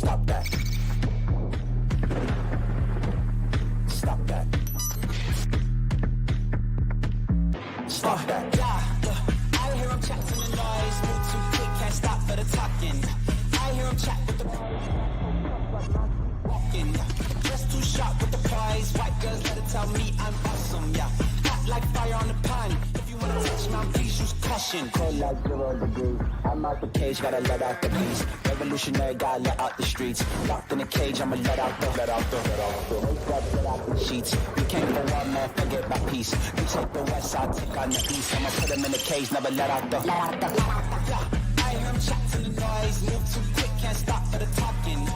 Stop that. Stop that. Stop that. I hear him chat to the noise. Move too quick, can't stop for the talking. I hear him chat with the walking. Just too sharp with the prize. White girls let it tell me I'm awesome. Yeah, hot like fire on the pan. If you wanna touch my please use caution. Cold like 0 degrees. I'm out the cage, gotta let out the beast. Revolutionary, gotta let out the streets. Locked in a cage, I'ma let out the sheets. We can't go on, man, forget my peace. We take the west side, take on the east. I'ma put them in the cage, never let out the. I hear him chat to the noise. Move too quick, can't stop for the talking.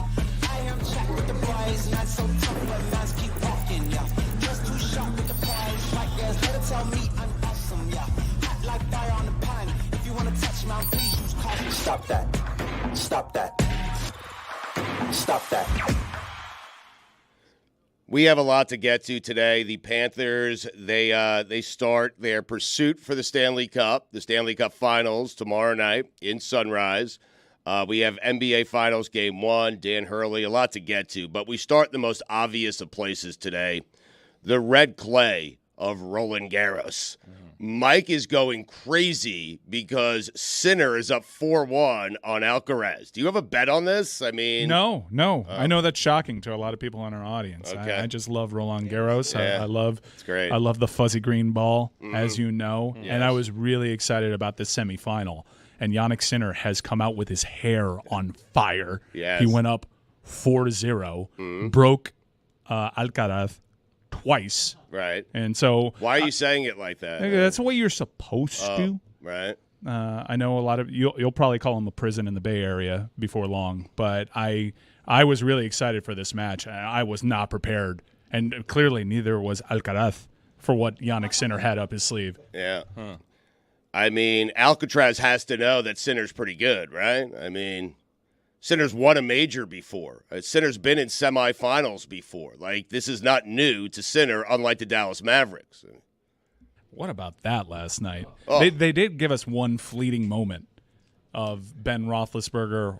I hear him chat with the boys. Man so tough, but man's keep walking. Yeah, just too sharp with the prize. White girls, let it tell me I'm awesome. Yeah, hot like fire on the pan. If you wanna touch my please use caution. Stop that. Stop that. Stop that. We have a lot to get to today. The Panthers, they start their pursuit for the Stanley Cup Finals tomorrow night in Sunrise. We have NBA Finals Game 1, Dan Hurley, a lot to get to. But we start the most obvious of places today, the red clay of Roland Garros. Mike is going crazy because Sinner is up 4-1 on Alcaraz. Do you have a bet on this? I mean, no. I know that's shocking to a lot of people in our audience. Okay. I just love Roland Garros. Yeah. It's great. I love the fuzzy green ball, as you know, Yes. and I was really excited about this semifinal. And Yannick Sinner has come out with his hair on fire. Yes. He went up 4-0, broke Alcaraz twice. Right. And so Why are you saying it like that? that's the way you're supposed to. Right. I know a lot of you'll probably call him a prison in the Bay Area before long, but I was really excited for this match. I was not prepared, and clearly neither was Alcaraz for what Yannick Sinner had up his sleeve. Yeah. I mean, Alcatraz has to know that Sinner's pretty good, right? I mean, Sinner's won a major before. Sinner's been in semifinals before. Like, this is not new to Sinner, unlike the Dallas Mavericks. What about that last night? Oh. They did give us one fleeting moment of Ben Roethlisberger,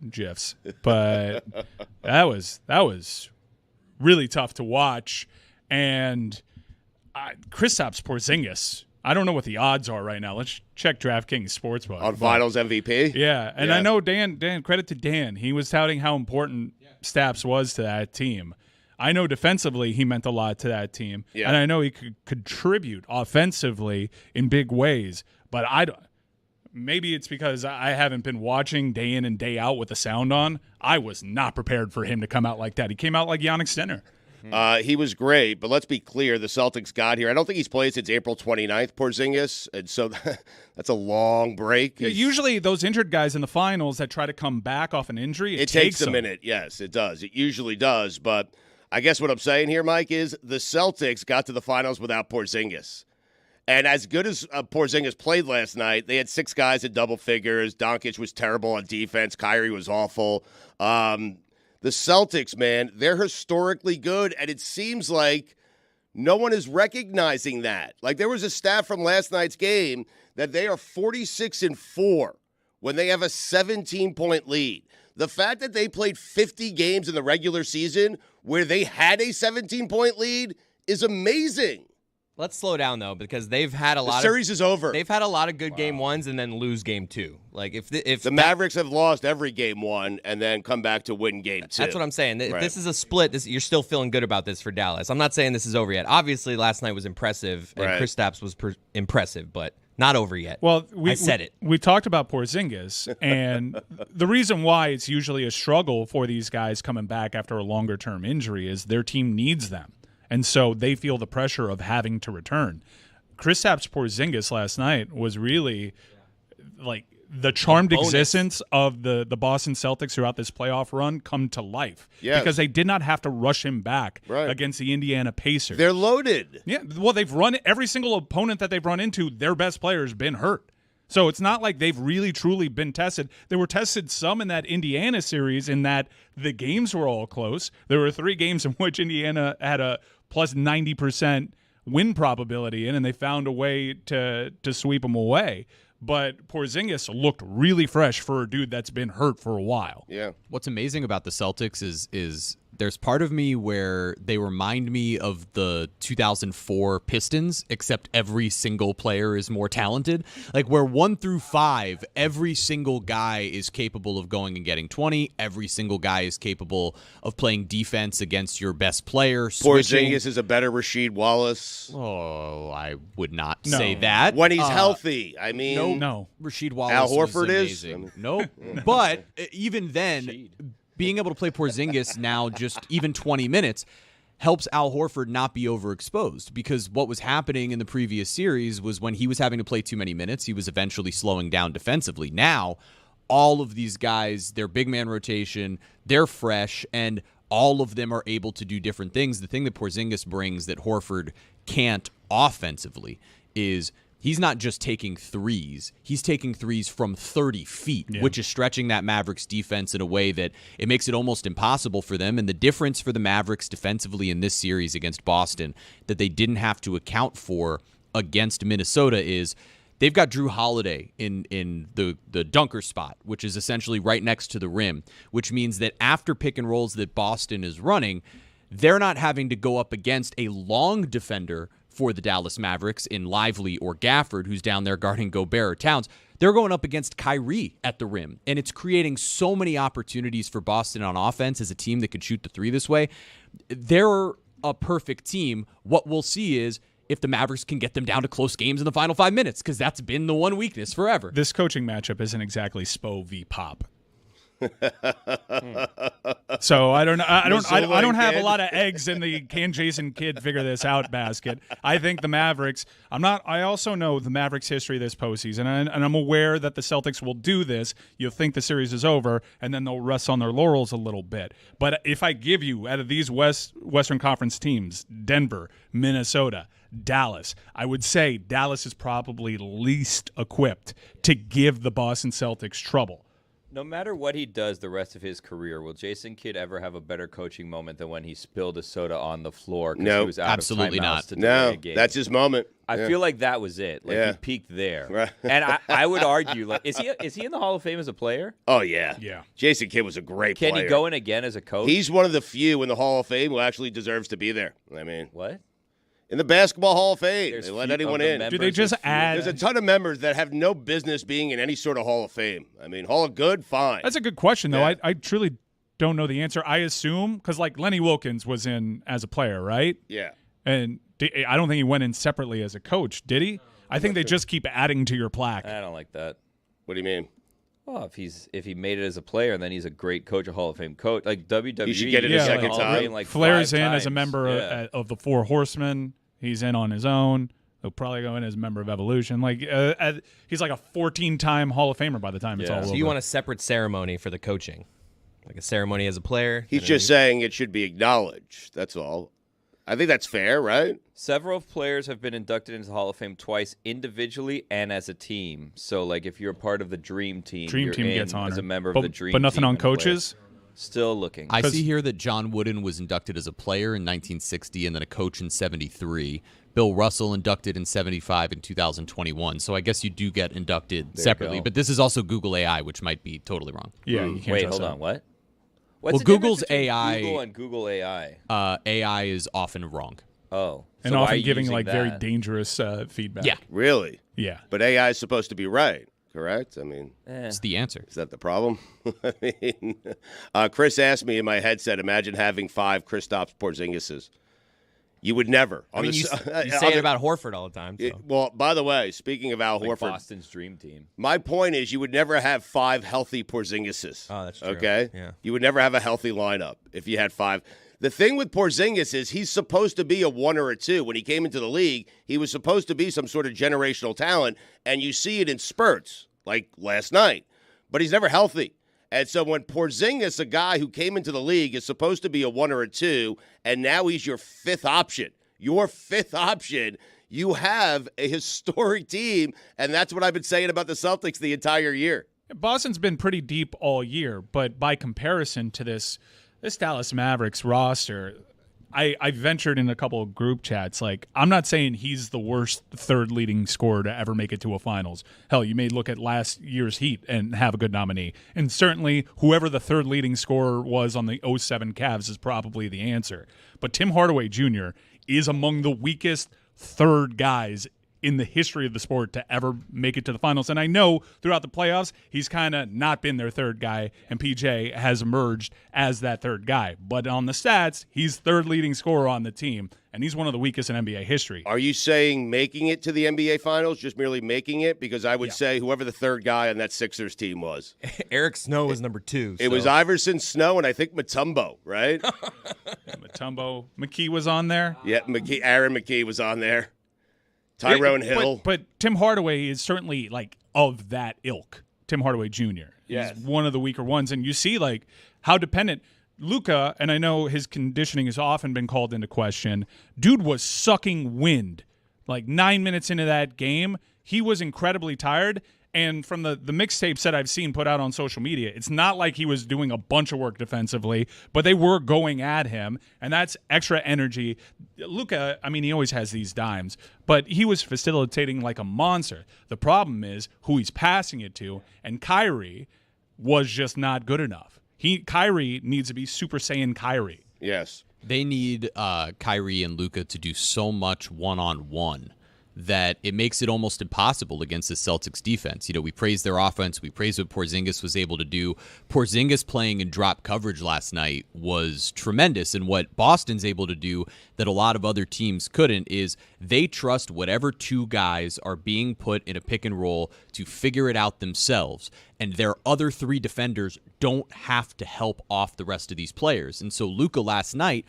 GIFs, but that was really tough to watch. And Kristaps Porzingis, I don't know what the odds are right now. Let's check DraftKings Sportsbook. On Finals MVP? Yeah, and Yeah. I know Dan, credit to Dan. He was touting how important Staps was to that team. I know defensively he meant a lot to that team, Yeah. and I know he could contribute offensively in big ways, but maybe it's because I haven't been watching day in and day out with the sound on. I was not prepared for him to come out like that. He came out like Yannick Sinner. He was great, but let's be clear, the Celtics got here. I don't think he's played since April 29th, Porzingis, and so that's a long break. Yeah, usually those injured guys in the finals that try to come back off an injury, It takes a them. minute. Yes, it does. It usually does, but I guess what I'm saying here, Mike, is the Celtics got to the finals without Porzingis. And as good as Porzingis played last night, they had 6 guys in double figures. Doncic was terrible on defense. Kyrie was awful. The Celtics, man, they're historically good, and it seems like no one is recognizing that. Like, there was a stat from last night's game that they are 46-4 when they have a 17-point lead. The fact that they played 50 games in the regular season where they had a 17-point lead is amazing. Let's slow down though, because they've had a lot. The series is over. They've had a lot of good game ones and then lose game 2. Like if the Mavericks have lost every game 1 and then come back to win game 2. That's what I'm saying. If Right. this is a split, you're still feeling good about this for Dallas. I'm not saying this is over yet. Obviously, last night was impressive, and Right. Kristaps was impressive, but not over yet. Well, I said it. We talked about Porzingis, and the reason why it's usually a struggle for these guys coming back after a longer-term injury is their team needs them, and so they feel the pressure of having to return. Kristaps Porzingis last night was really like the charmed existence of the Boston Celtics throughout this playoff run come to life. Yes. Because they did not have to rush him back Right. against the Indiana Pacers. They're loaded. Yeah, well, they've run every single opponent that they've run into, their best player's been hurt. So it's not like they've really, truly been tested. They were tested some in that Indiana series in that the games were all close. There were 3 games in which Indiana had a plus 90% win probability in, and they found a way to sweep them away. but Porzingis looked really fresh for a dude that's been hurt for a while. Yeah. What's amazing about the Celtics is there's part of me where they remind me of the 2004 Pistons, except every single player is more talented. Like where 1 through 5, every single guy is capable of going and getting 20. Every single guy is capable of playing defense against your best player. Porzingis is a better Rasheed Wallace. Oh, I would not say that. When he's healthy, I mean. No. Rasheed Wallace Al Horford was is? amazing. Nope. But even then, being able to play Porzingis now just even 20 minutes helps Al Horford not be overexposed, because what was happening in the previous series was when he was having to play too many minutes, he was eventually slowing down defensively. Now, all of these guys, their big man rotation, they're fresh, and all of them are able to do different things. The thing that Porzingis brings that Horford can't offensively is he's not just taking threes. He's taking threes from 30 feet, which is stretching that Mavericks defense in a way that it makes it almost impossible for them. And the difference for the Mavericks defensively in this series against Boston that they didn't have to account for against Minnesota is they've got Drew Holiday in the dunker spot, which is essentially right next to the rim, which means that after pick and rolls that Boston is running, they're not having to go up against a long defender for the Dallas Mavericks in Lively or Gafford, who's down there guarding Gobert or Towns. They're going up against Kyrie at the rim, and it's creating so many opportunities for Boston on offense as a team that could shoot the three this way. They're a perfect team. What we'll see is if the Mavericks can get them down to close games in the final 5 minutes, because that's been the one weakness forever. This coaching matchup isn't exactly Spo v Pop. So I don't have a lot of eggs in the can Jason Kidd figure this out basket. I think the Mavericks. I also know the Mavericks' history this postseason, and I'm aware that the Celtics will do this. You'll think the series is over, and then they'll rest on their laurels a little bit. But if I give you out of these Western Conference teams, Denver, Minnesota, Dallas, I would say Dallas is probably least equipped to give the Boston Celtics trouble. No matter what he does the rest of his career, will Jason Kidd ever have a better coaching moment than when he spilled a soda on the floor? No, he was out absolutely of not. to delay a game? That's his moment. I feel like that was it. Like he peaked there. Right. And I would argue, like, is he in the Hall of Fame as a player? Oh, yeah. Yeah. Jason Kidd was a great player. Can he go in again as a coach? He's one of the few in the Hall of Fame who actually deserves to be there. I mean, what? In the Basketball Hall of Fame, There's they let few anyone of the in. members Do they just of few- add? There's a ton of members that have no business being in any sort of Hall of Fame. I mean, Hall of Good, fine. That's a good question, though. Yeah. I truly don't know the answer. I assume because like Lenny Wilkins was in as a player, right? Yeah. And I don't think he went in separately as a coach, did he? I think they just keep adding to your plaque. I don't like that. What do you mean? Well, if he made it as a player, then he's a great coach, a Hall of Fame coach. Like WWE, He should get it a he's second Hall of time. Fame, like Flair's 5 in as a times. member Yeah. of the Four Horsemen. He's in on his own. He'll probably go in as a member of Evolution. Like he's like a 14-time Hall of Famer by the time it's Yeah. all So over. So you want a separate ceremony for the coaching, like a ceremony as a player? He's just saying it should be acknowledged. That's all. I think that's fair, right? Several players have been inducted into the Hall of Fame twice individually and as a team. So, like, if you're part of the Dream Team, Dream you're Team in gets honored as a member but, of the Dream but nothing Team on and a player. coaches. Still looking. I see here that John Wooden was inducted as a player in 1960 and then a coach in 73. Bill Russell inducted in 75 and 2021. So I guess you do get inducted separately. go. But this is also Google AI, which might be totally wrong. Yeah, you can't Wait, trust hold that. on. What? Well, What's the difference Google's between AI Google and Google AI. AI is often wrong. Oh. And so why are often you giving using like very that? dangerous feedback. Yeah. Really? Yeah. But AI is supposed to be right, correct? I mean, It's the answer. is that the problem? I mean, Chris asked me in my headset, imagine having 5 Kristaps Porzingises. You would never. I mean, you on say it about Horford all the time. So. Well, by the way, speaking of Al Like Horford, Boston's Dream Team. my point is you would never have 5 healthy Porzingises. Oh, that's true. Okay? Yeah. You would never have a healthy lineup if you had 5. The thing with Porzingis is he's supposed to be a 1 or a 2. When he came into the league, he was supposed to be some sort of generational talent, and you see it in spurts, like last night. But he's never healthy. And so when Porzingis, a guy who came into the league, is supposed to be a 1 or a 2, and now he's your 5th option, you have a historic team, and that's what I've been saying about the Celtics the entire year. Boston's been pretty deep all year, but by comparison to this Dallas Mavericks roster, I ventured in a couple of group chats. Like, I'm not saying he's the worst third leading scorer to ever make it to a finals. Hell, you may look at last year's Heat and have a good nominee. And certainly, whoever the third leading scorer was on the 07 Cavs is probably the answer. But Tim Hardaway Jr. is among the weakest third guys in the history of the sport to ever make it to the finals. And I know throughout the playoffs, he's kind of not been their third guy, and PJ has emerged as that third guy. But on the stats, he's third leading scorer on the team, and he's one of the weakest in NBA history. Are you saying making it to the NBA Finals, just merely making it? Because I would say whoever the third guy on that Sixers team was. Eric Snow was number 2. It was Iverson, Snow, and I think Mutombo, right? Mutombo. McKee was on there. Yeah, Aaron McKee was on there. Tyrone Hill. But Tim Hardaway is certainly, like, of that ilk. Tim Hardaway Jr. Yes. He's one of the weaker ones. And you see, like, how dependent Luka, and I know his conditioning has often been called into question, dude was sucking wind. Like, 9 minutes into that game, he was incredibly tired. And from the mixtapes that I've seen put out on social media, it's not like he was doing a bunch of work defensively, but they were going at him, and that's extra energy. Luka, I mean, he always has these dimes, but he was facilitating like a monster. The problem is who he's passing it to, and Kyrie was just not good enough. Kyrie needs to be Super Saiyan Kyrie. Yes. They need Kyrie and Luka to do so much one-on-one that it makes it almost impossible against the Celtics defense. You know, we praise their offense. We praise what Porzingis was able to do. Porzingis playing in drop coverage last night was tremendous. And what Boston's able to do that a lot of other teams couldn't is they trust whatever two guys are being put in a pick and roll to figure it out themselves. And their other three defenders don't have to help off the rest of these players. And so Luka last night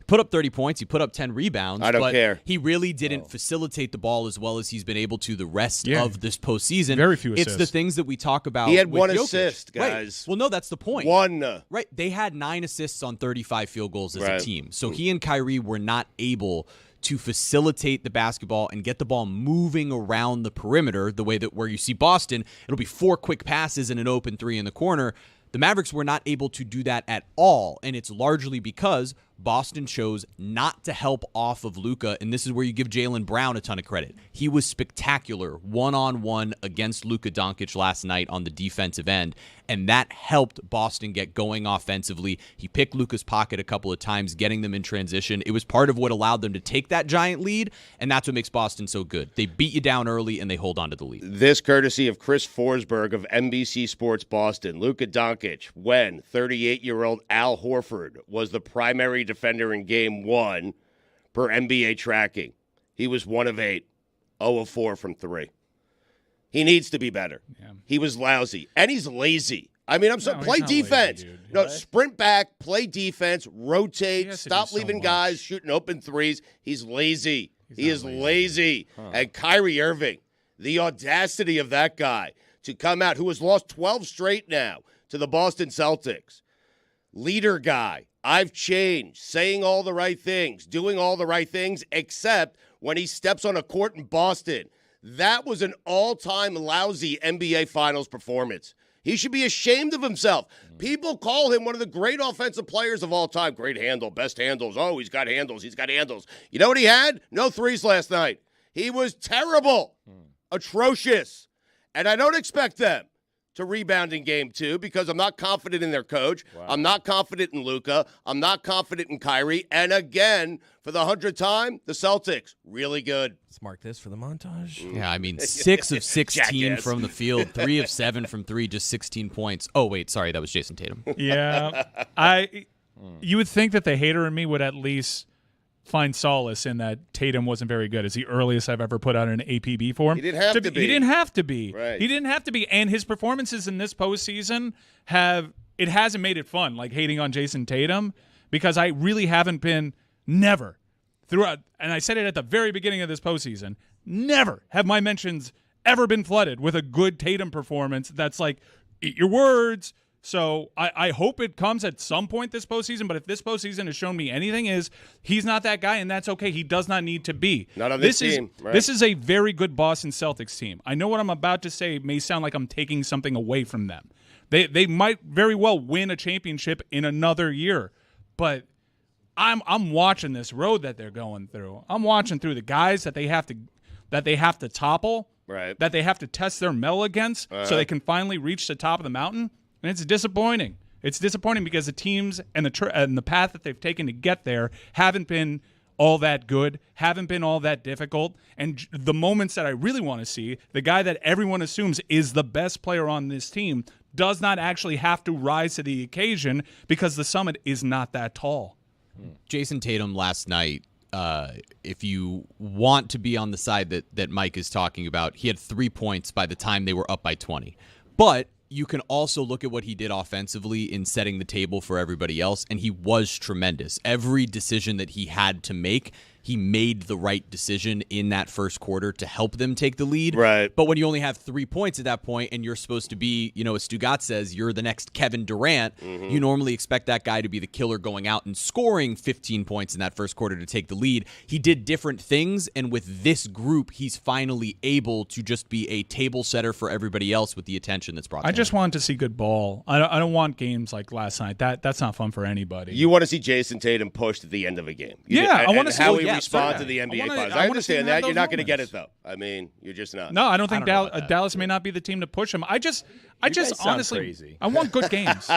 put up 30 points. He put up 10 rebounds. I don't care. He really didn't facilitate the ball as well as he's been able to the rest of this postseason. Very few assists. It's the things that we talk about. He had with one Jokic. assist, guys. Right. Well, no, that's the point. One. Right. They had 9 assists on 35 field goals as a Right. team. So he and Kyrie were not able to facilitate the basketball and get the ball moving around the perimeter the way that where you see Boston, it'll be 4 quick passes and an open 3 in the corner. The Mavericks were not able to do that at all, and it's largely because Boston chose not to help off of Luka, and this is where you give Jaylen Brown a ton of credit. He was spectacular one-on-one against Luka Doncic last night on the defensive end, and that helped Boston get going offensively. He picked Luka's pocket a couple of times, getting them in transition. It was part of what allowed them to take that giant lead, and that's what makes Boston so good. They beat you down early, and they hold on to the lead. This courtesy of Chris Forsberg of NBC Sports Boston. Luka Doncic, when 38-year-old Al Horford was the primary defender in Game 1 per NBA tracking. He was 1 of 8, 0 of 4 from 3. He needs to be better. Yeah. He was lousy, and he's lazy. I mean, play defense. Lazy, dude. No, sprint back, play defense, rotate, stop leaving much. guys shooting open threes. He's lazy. He is lazy. And Kyrie Irving, the audacity of that guy to come out, who has lost 12 straight now to the Boston Celtics. Leader guy. I've changed, saying all the right things, doing all the right things, except when he steps on a court in Boston. That was an all-time lousy NBA Finals performance. He should be ashamed of himself. People call him one of the great offensive players of all time. Great handle, best handles. Oh, he's got handles. He's got handles. You know what he had? No threes last night. He was terrible, atrocious. And I don't expect them to rebound in Game 2 because I'm not confident in their coach. Wow. I'm not confident in Luka. I'm not confident in Kyrie. And again, for the 100th time, the Celtics, really good. Let's mark this for the montage. Yeah, I mean, 6 of 16 from the field, 3 of 7 from 3, just 16 points. Oh, wait, sorry, that was Jason Tatum. Yeah. You would think that the hater in me would at least find solace in that Tatum wasn't very good. It's the earliest I've ever put out an APB for him. He didn't have to be. He didn't have to be. Right. He didn't have to be. And his performances in this postseason hasn't made it fun, like hating on Jason Tatum, because I really haven't been, never, throughout, and I said it at the very beginning of this postseason, never have my mentions ever been flooded with a good Tatum performance that's like, eat your words. So I hope it comes at some point this postseason, but if this postseason has shown me anything, is he's not that guy, and that's okay. He does not need to be. Not on this team. Right. This is a very good Boston Celtics team. I know what I'm about to say may sound like I'm taking something away from them. They might very well win a championship in another year, but I'm watching this road that they're going through. I'm watching through the guys that they have to topple, right? That they have to test their mettle against, so they can finally reach the top of the mountain. And it's disappointing. It's disappointing because the teams and the path that they've taken to get there haven't been all that good, haven't been all that difficult. And the moments that I really want to see, the guy that everyone assumes is the best player on this team does not actually have to rise to the occasion because the summit is not that tall. Jason Tatum last night, if you want to be on the side that Mike is talking about, he had 3 points by the time they were up by 20. But you can also look at what he did offensively in setting the table for everybody else, and he was tremendous. Every decision that he had to make, he made the right decision in that first quarter to help them take the lead. Right. But when you only have 3 points at that point and you're supposed to be, as Stugotz says, you're the next Kevin Durant, you normally expect that guy to be the killer going out and scoring 15 points in that first quarter to take the lead. He did different things, and with this group, he's finally able to just be a table setter for everybody else with the attention that's brought to him. I just want to see good ball. I don't want games like last night. That's not fun for anybody. You want to see Jason Tatum pushed at the end of a game. I want to see how he respond to the NBA finals. I understand that. You're not going to get it, though. I mean, you're just not. No, I don't think Dallas may not be the team to push him. I just honestly, crazy. I want good games.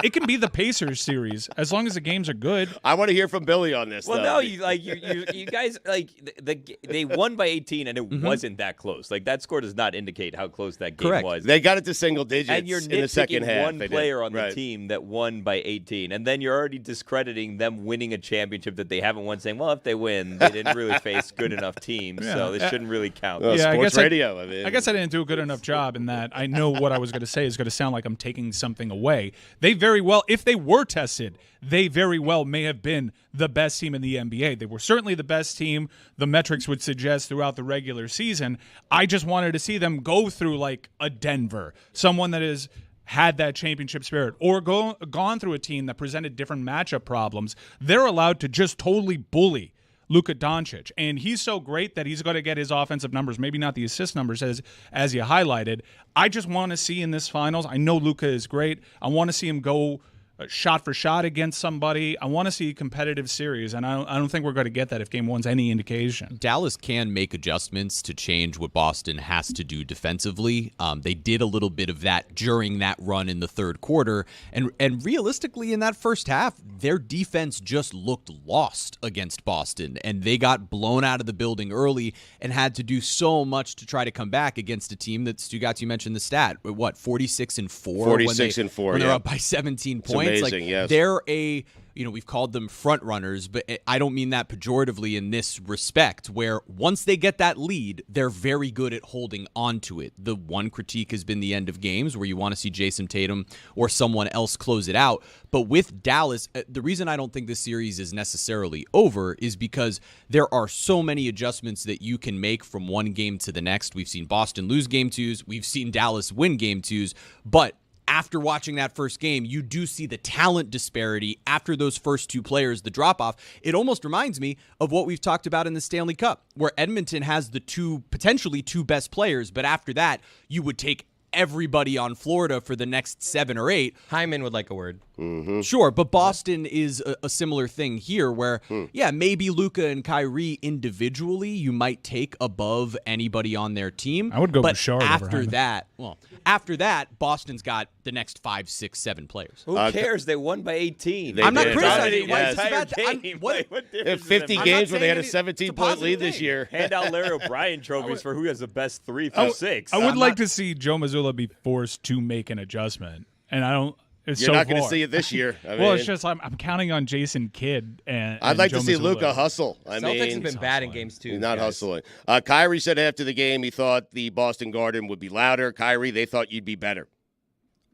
It can be the Pacers series as long as the games are good. I want to hear from Billy on this. Well, though. no, you guys they won by 18 and it wasn't that close. Like that score does not indicate how close that game was. They got it to single digits and you're in the second half. One player on the team that won by 18, and then you're already discrediting them winning a championship that they haven't won, saying, "Well, if they win, they didn't really face good enough teams, so this shouldn't really count." Sports radio. I guess I didn't do a good enough job in that. I know what I was going to say is going to sound like I'm taking something away. They very well, if they were tested, they very well may have been the best team in the NBA. They were certainly the best team, the metrics would suggest, throughout the regular season. I just wanted to see them go through like a Denver, someone that has had that championship spirit, or gone through a team that presented different matchup problems. They're allowed to just totally bully Luka Doncic, and he's so great that he's going to get his offensive numbers, maybe not the assist numbers as you highlighted. I just want to see in this finals, I know Luka is great. I want to see him go shot for shot against somebody. I want to see a competitive series, and I don't think we're going to get that if Game 1's any indication. Dallas can make adjustments to change what Boston has to do defensively. They did a little bit of that during that run in the third quarter, and realistically in that first half, their defense just looked lost against Boston, and they got blown out of the building early and had to do so much to try to come back against a team that, Stugotz, you mentioned the stat, 46-4? 46-4, when they're up by 17 points. Amazing, yes. They're we've called them front runners, but I don't mean that pejoratively in this respect, where once they get that lead, they're very good at holding on to it. The one critique has been the end of games where you want to see Jason Tatum or someone else close it out. But with Dallas, the reason I don't think this series is necessarily over is because there are so many adjustments that you can make from one game to the next. We've seen Boston lose game twos. We've seen Dallas win game twos. But after watching that first game, you do see the talent disparity after those first two players, the drop-off. It almost reminds me of what we've talked about in the Stanley Cup, where Edmonton has the potentially two best players, but after that, you would take everybody on Florida for the next 7 or 8. Hyman would like a word. Mm-hmm. Sure, but Boston is a similar thing here where, maybe Luka and Kyrie individually you might take above anybody on their team. I would go but Bouchard over Hyman. after that, Boston's got the next 5, 6, 7 players. Who cares? They won by 18. I'm not did. criticizing Yes. the entire game. What 50 games where they had a 17-point lead this year. Hand out Larry O'Brien trophies for who has the best 3 through 6. I would like to see Joe Mazzulla be forced to make an adjustment, and I don't. You're not going to see it this year. It's just I'm counting on Jason Kidd and I'd like Joe to see Mazzulla. Luka hustle. Celtics have been bad in games too. He's not guys. hustling. Kyrie said after the game he thought the Boston Garden would be louder. Kyrie, they thought you'd be better.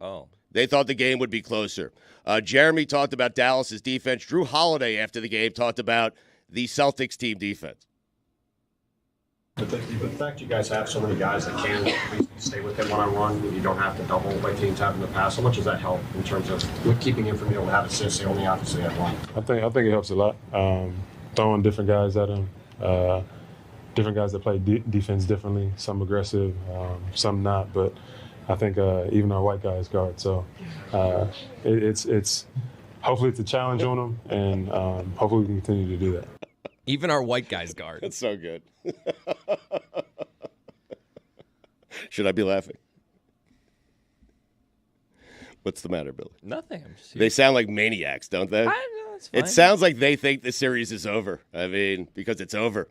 Oh. They thought the game would be closer. Jeremy talked about Dallas's defense. Drew Holiday after the game talked about the Celtics team defense. The fact you guys have so many guys that can stay with him one-on-one, you don't have to double like teams have in the past. How much does that help in terms of with keeping him from being able to have assists? They only obviously have one. I think it helps a lot. Throwing different guys at him, different guys that play defense differently. Some aggressive, some not. But I think even our white guys guard. So it's hopefully it's a challenge on them, and hopefully we can continue to do that. Even our white guys guard. That's so good. Should I be laughing? What's the matter, Billy? Nothing. I'm just They sound like maniacs, don't they? I know, it's fine. It sounds like they think the series is over. I mean, because it's over.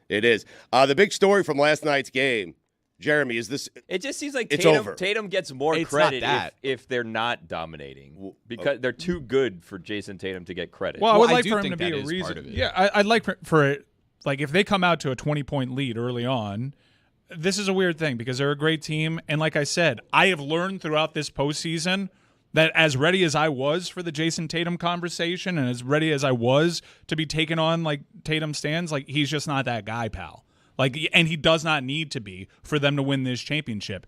It is. The big story from last night's game, Jeremy, is this? It just seems like It's Tatum, over. Tatum gets more It's credit not that. if they're not dominating because they're too good for Jason Tatum to get credit. Well, I would I like do for him think to be that a is part reason. of it. Yeah, I'd like for it. Like if they come out to a 20-point lead early on, this is a weird thing because they're a great team. And like I said, I have learned throughout this postseason that as ready as I was for the Jason Tatum conversation and as ready as I was to be taken on like Tatum stands, like he's just not that guy, pal. Like, and he does not need to be for them to win this championship.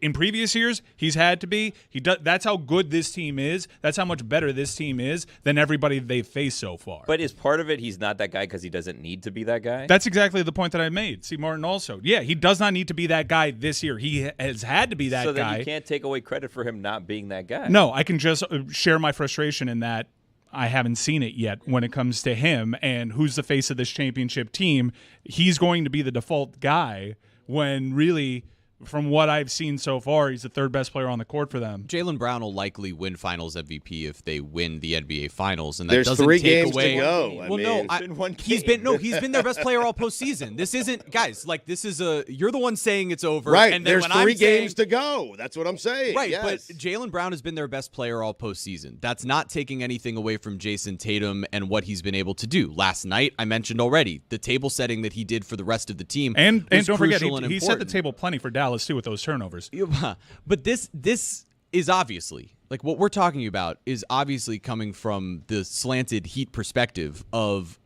In previous years, he's had to be. He does. That's how good this team is. That's how much better this team is than everybody they've faced so far. But is part of it he's not that guy because he doesn't need to be that guy? That's exactly the point that I made. See, Martin also. Yeah, he does not need to be that guy this year. He has had to be that so guy. then you can't take away credit for him not being that guy. No, I can just share my frustration in that I haven't seen it yet when it comes to him and who's the face of this championship team. He's going to be the default guy when really, from what I've seen so far, he's the third best player on the court for them. Jaylen Brown will likely win Finals MVP if they win the NBA Finals, and that There's doesn't 3 take games away. to go. I Well, mean, no, It's been one he's game. been their best player all postseason. This isn't, guys. Like this is you're the one saying it's over, right. And then There's when 3 I'm saying, games to go. That's what I'm saying. right, Yes. but Jaylen Brown has been their best player all postseason. That's not taking anything away from Jason Tatum and what he's been able to do. Last night, I mentioned already the table setting that he did for the rest of the team, And was don't forget, crucial and he set the important. table plenty for Dallas, too, with those turnovers. But this is obviously, like what we're talking about is obviously coming from the slanted Heat perspective of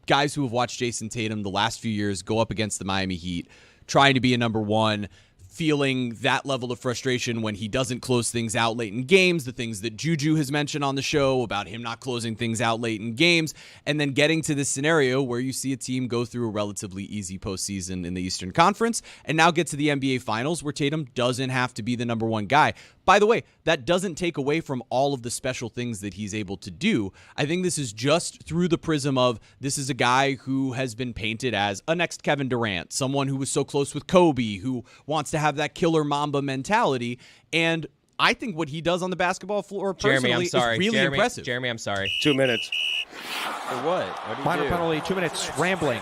guys who have watched Jason Tatum the last few years go up against the Miami Heat, trying to be a number one, feeling that level of frustration when he doesn't close things out late in games, the things that Juju has mentioned on the show about him not closing things out late in games, and then getting to this scenario where you see a team go through a relatively easy postseason in the Eastern Conference and now get to the NBA Finals where Tatum doesn't have to be the number one guy. By the way, that doesn't take away from all of the special things that he's able to do. I think this is just through the prism of this is a guy who has been painted as a next Kevin Durant, someone who was so close with Kobe, who wants to have that killer Mamba mentality. And I think what he does on the basketball floor personally Jeremy, I'm sorry. is really impressive. Jeremy, I'm sorry. 2 minutes. For what? What do you Minor do? penalty, 2 minutes, rambling.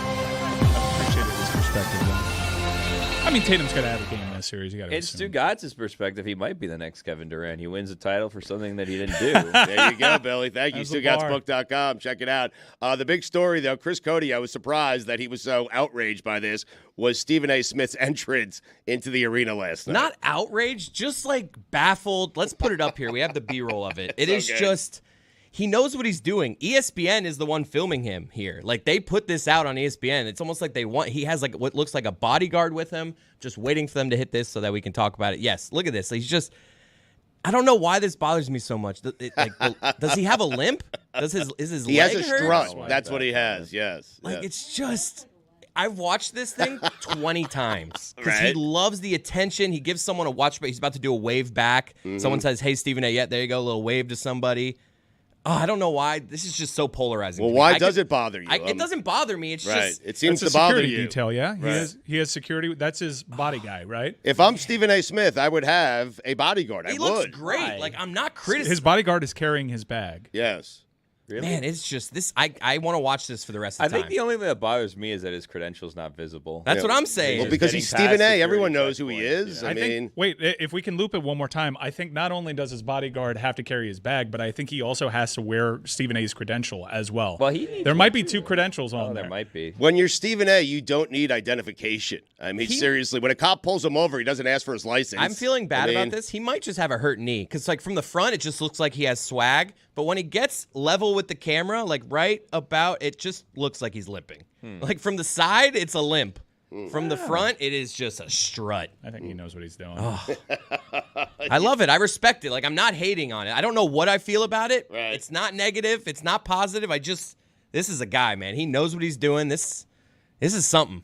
Appreciated his perspective, though. I mean, Tatum's got to have a game in this series. You got to In Stugotz's perspective, he might be the next Kevin Durant. He wins a title for something that he didn't do. There you go, Billy. Thank you. That's the bar. StugottsBook.com. Check it out. The big story, though, Chris Cody, I was surprised that he was so outraged by this, was Stephen A. Smith's entrance into the arena last night. Not outraged, just like baffled. Let's put it up here. We have the B-roll of it. It is okay. just, he knows what he's doing. ESPN is the one filming him here. Like, they put this out on ESPN. It's almost like he has like what looks like a bodyguard with him, just waiting for them to hit this so that we can talk about it. Yes, look at this. He's just, I don't know why this bothers me so much. Does he have a limp? Is his He leg has a hurt? strut. That's what he has, yes. Like, yes. it's just, I've watched this thing 20 times because he Right. loves the attention. He gives someone a watch, but he's about to do a wave back. Someone says, hey, Stephen A. Yeah, there you go, a little wave to somebody. Oh, I don't know why. This is just so polarizing. Well, to me. why does it bother you? It doesn't bother me. It's Right. just, It seems That's to a bother security you. detail, yeah? Right. He has security. That's his body guy, right? If I'm Stephen A. Smith, I would have a bodyguard. I he would. looks great. Like, I'm not criticizing. His bodyguard is carrying his bag. Yes. Really? Man, it's just this. I want to watch this for the rest of I the time. think the only thing that bothers me is that his credential's not visible. That's what I'm saying. Well, Just because getting he's past Stephen A. security Everyone knows who he checkpoint, is. yeah. I mean, Wait, if we can loop it one more time, I think not only does his bodyguard have to carry his bag, but I think he also has to wear Stephen A.'s credential as well. Well, he needs there one might be 2 credentials on Oh, there. there might be. when you're Stephen A., you don't need identification. I mean, seriously, when a cop pulls him over, he doesn't ask for his license. I'm feeling bad I mean, about this. He might just have a hurt knee because, like, from the front, it just looks like he has swag. But when he gets level with the camera, like right about, it just looks like he's limping. Like from the side, it's a limp. From the front, it is just a strut. I think he knows what he's doing. I love it. I respect it. Like, I'm not hating on it. I don't know what I feel about it. Right. It's not negative. It's not positive. This is a guy, man. He knows what he's doing. This is something.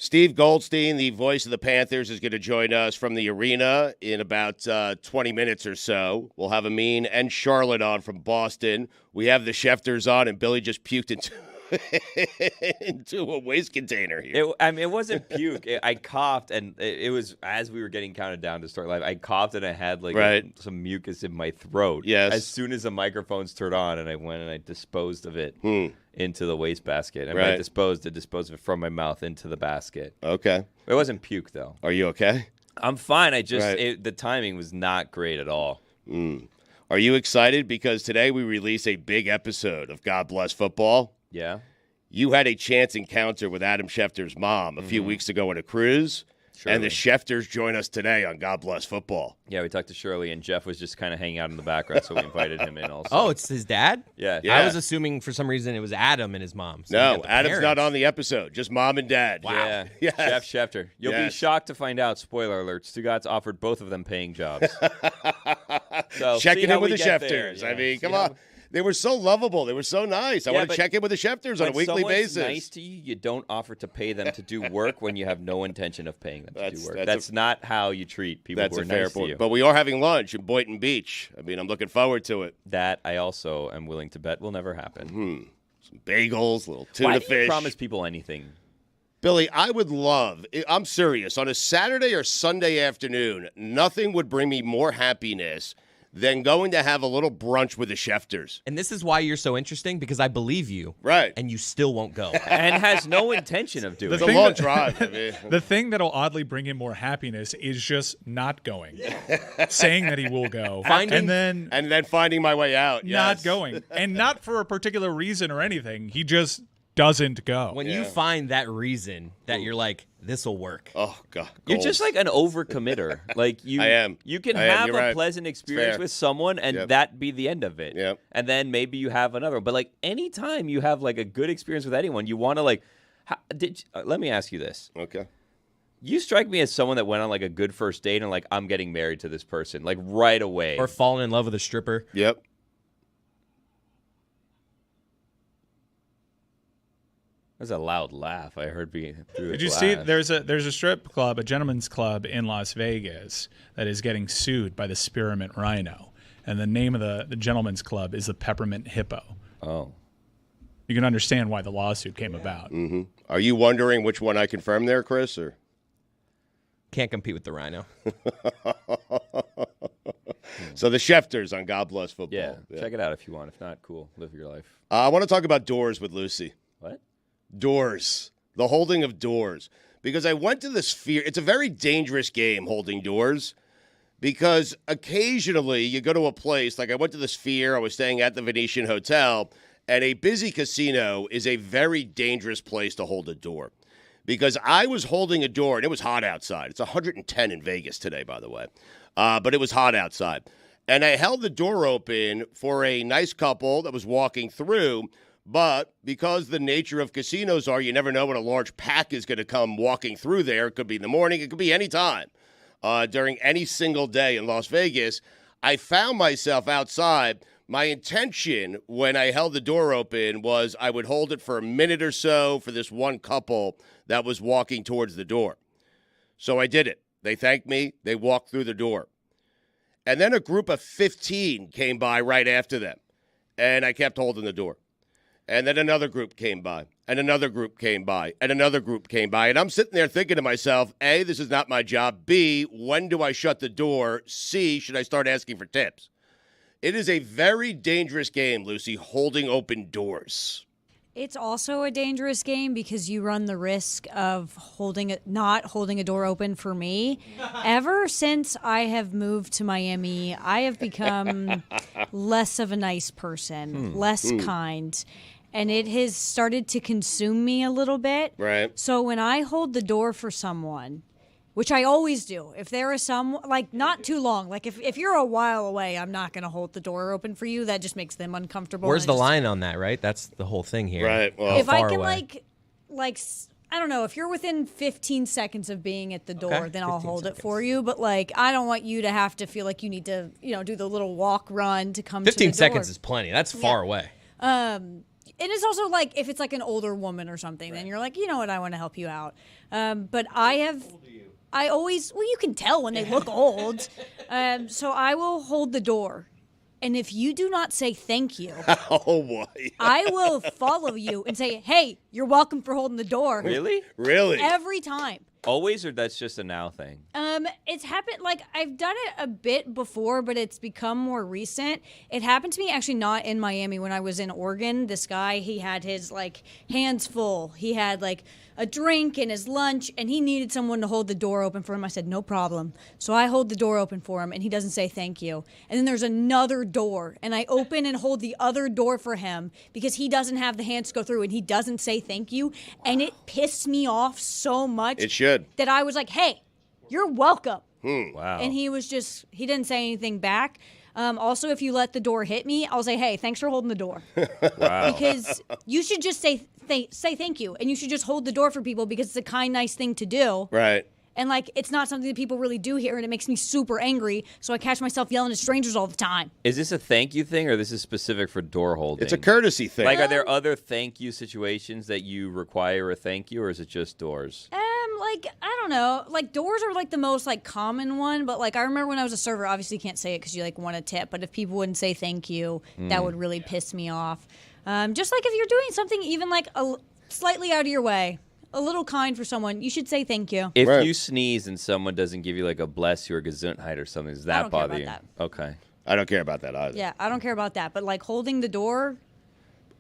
Steve Goldstein, the voice of the Panthers, is going to join us from the arena in about 20 minutes or so. We'll have Amin and Charlotte on from Boston. We have the Schefters on, and Billy just puked into a waste container here. It wasn't puke. I coughed, and it was as we were getting counted down to start live. I coughed, and I had some mucus in my throat. Yes. As soon as the microphones turned on, and I went and I disposed of it into the wastebasket. And I disposed of it from my mouth into the basket. Okay. It wasn't puke, though. Are you okay? I'm fine. The timing was not great at all. Are you excited? Because today we release a big episode of God Bless Football. Yeah. You had a chance encounter with Adam Schefter's mom a few weeks ago on a cruise, and the Schefters join us today on God Bless Football. Yeah, we talked to Shirley, and Jeff was just kind of hanging out in the background, so we invited him in also. Oh, it's his dad? Yeah. I was assuming for some reason it was Adam and his mom. So no, Adam's not on the episode, just mom and dad. Wow. Yeah. Yes. Jeff Schefter. You'll be shocked to find out, spoiler alert, Stugotz offered both of them paying jobs. So checking in with the Schefters. I mean, come on. They were so lovable. They were so nice. I want to check in with the Schefters on a weekly basis. When someone's nice to you, you don't offer to pay them to do work when you have no intention of paying them to do work. That's not how you treat people who are nice to you. But we are having lunch in Boynton Beach. I mean, I'm looking forward to it. That I also am willing to bet will never happen. Some bagels, little tuna Why fish. do you promise people anything? Billy, I would love, I'm serious, on a Saturday or Sunday afternoon, nothing would bring me more happiness than going to have a little brunch with the Schefters. And this is why you're so interesting, because I believe you. Right. And you still won't go. And has no intention of doing it. It's a long drive. I mean. The thing that'll oddly bring him more happiness is just not going. Saying that he will go. And then finding my way out. Not going. And not for a particular reason or anything. He just doesn't go. When you find that reason that you're like, this will work. Oh, God. You're just like an overcommitter. Like you, I am. You can have a right. pleasant experience with someone and that be the end of it. Yep. And then maybe you have another one. But like anytime you have like a good experience with anyone, you want to like, let me ask you this. Okay. You strike me as someone that went on like a good first date and like, I'm getting married to this person like right away. Or falling in love with a stripper. Yep. There's a loud laugh I heard through the Did you glass. see? There's a strip club, a gentleman's club in Las Vegas that is getting sued by the Spearmint Rhino, and the name of the gentleman's club is the Peppermint Hippo. Oh, you can understand why the lawsuit came about. Mm-hmm. Are you wondering which one I confirmed there, Chris? Or can't compete with the Rhino. So the Schefters on God Bless Football. Yeah, check it out if you want. If not, cool. Live your life. I want to talk about doors with Lucy. What? Doors. The holding of doors. Because I went to the Sphere. It's a very dangerous game, holding doors. Because occasionally you go to a place, like I went to the Sphere, I was staying at the Venetian Hotel, and a busy casino is a very dangerous place to hold a door. Because I was holding a door, and it was hot outside. It's 110 in Vegas today, by the way. But it was hot outside. And I held the door open for a nice couple that was walking through. But because the nature of casinos are, you never know when a large pack is going to come walking through there. It could be in the morning. It could be any time during any single day in Las Vegas. I found myself outside. My intention when I held the door open was I would hold it for a minute or so for this one couple that was walking towards the door. So I did it. They thanked me. They walked through the door. And then a group of 15 came by right after them. And I kept holding the door. And then another group came by, and another group came by, and another group came by. And I'm sitting there thinking to myself, A, this is not my job. B, when do I shut the door? C, should I start asking for tips? It is a very dangerous game, Lucy, holding open doors. It's also a dangerous game because you run the risk of not holding a door open for me. Ever since I have moved to Miami, I have become less of a nice person, less kind. And it has started to consume me a little bit. Right. So when I hold the door for someone, which I always do, if there is not too long, like if you're a while away, I'm not going to hold the door open for you. That just makes them uncomfortable. Where's the line on that, right? That's the whole thing here. Right. Well, if I can, I don't know, if you're within 15 seconds of being at the door, then I'll hold it for you. But, I don't want you to have to feel like you need to, do the little walk run to come to the door. 15 seconds is plenty. That's far away. and it's also like if it's like an older woman or something, then you're like, you know what, I want to help you out. But I always, well, you can tell when they look old. So I will hold the door. And if you do not say thank you, Oh, boy. I will follow you and say, hey, you're welcome for holding the door. Really? Really? Every time. Always, or that's just a now thing? It's happened, like, I've done it a bit before, but it's become more recent. It happened to me actually not in Miami. When I was in Oregon, this guy, he had his, like, hands full. He had, like, a drink and his lunch, and he needed someone to hold the door open for him. I said, no problem. So I hold the door open for him, and he doesn't say thank you. And then there's another door, and I open and hold the other door for him because he doesn't have the hands to go through, and he doesn't say thank you. And it pissed me off so much. It should. That I was like, hey, you're welcome. Wow. And he didn't say anything back. Also, if you let the door hit me, I'll say, hey, thanks for holding the door. Wow. Because you should just say thank you. And you should just hold the door for people because it's a kind, nice thing to do. Right. And, like, it's not something that people really do here, and it makes me super angry. So I catch myself yelling at strangers all the time. Is this a thank you thing, or this is specific for door holding? It's a courtesy thing. Like, are there other thank you situations that you require a thank you, or is it just doors? Like, I don't know. Like, doors are, like, the most, like, common one. But, like, I remember when I was a server, obviously you can't say it because you, like, want a tip. But if people wouldn't say thank you, that would really piss me off. Just like if you're doing something even, like, slightly out of your way, a little kind for someone, you should say thank you. If Right. you sneeze and someone doesn't give you, like, a bless you or gesundheit or something, does I that don't care bother about you? that. Okay. I don't care about that either. Yeah, I don't care about that. But, like, holding the door,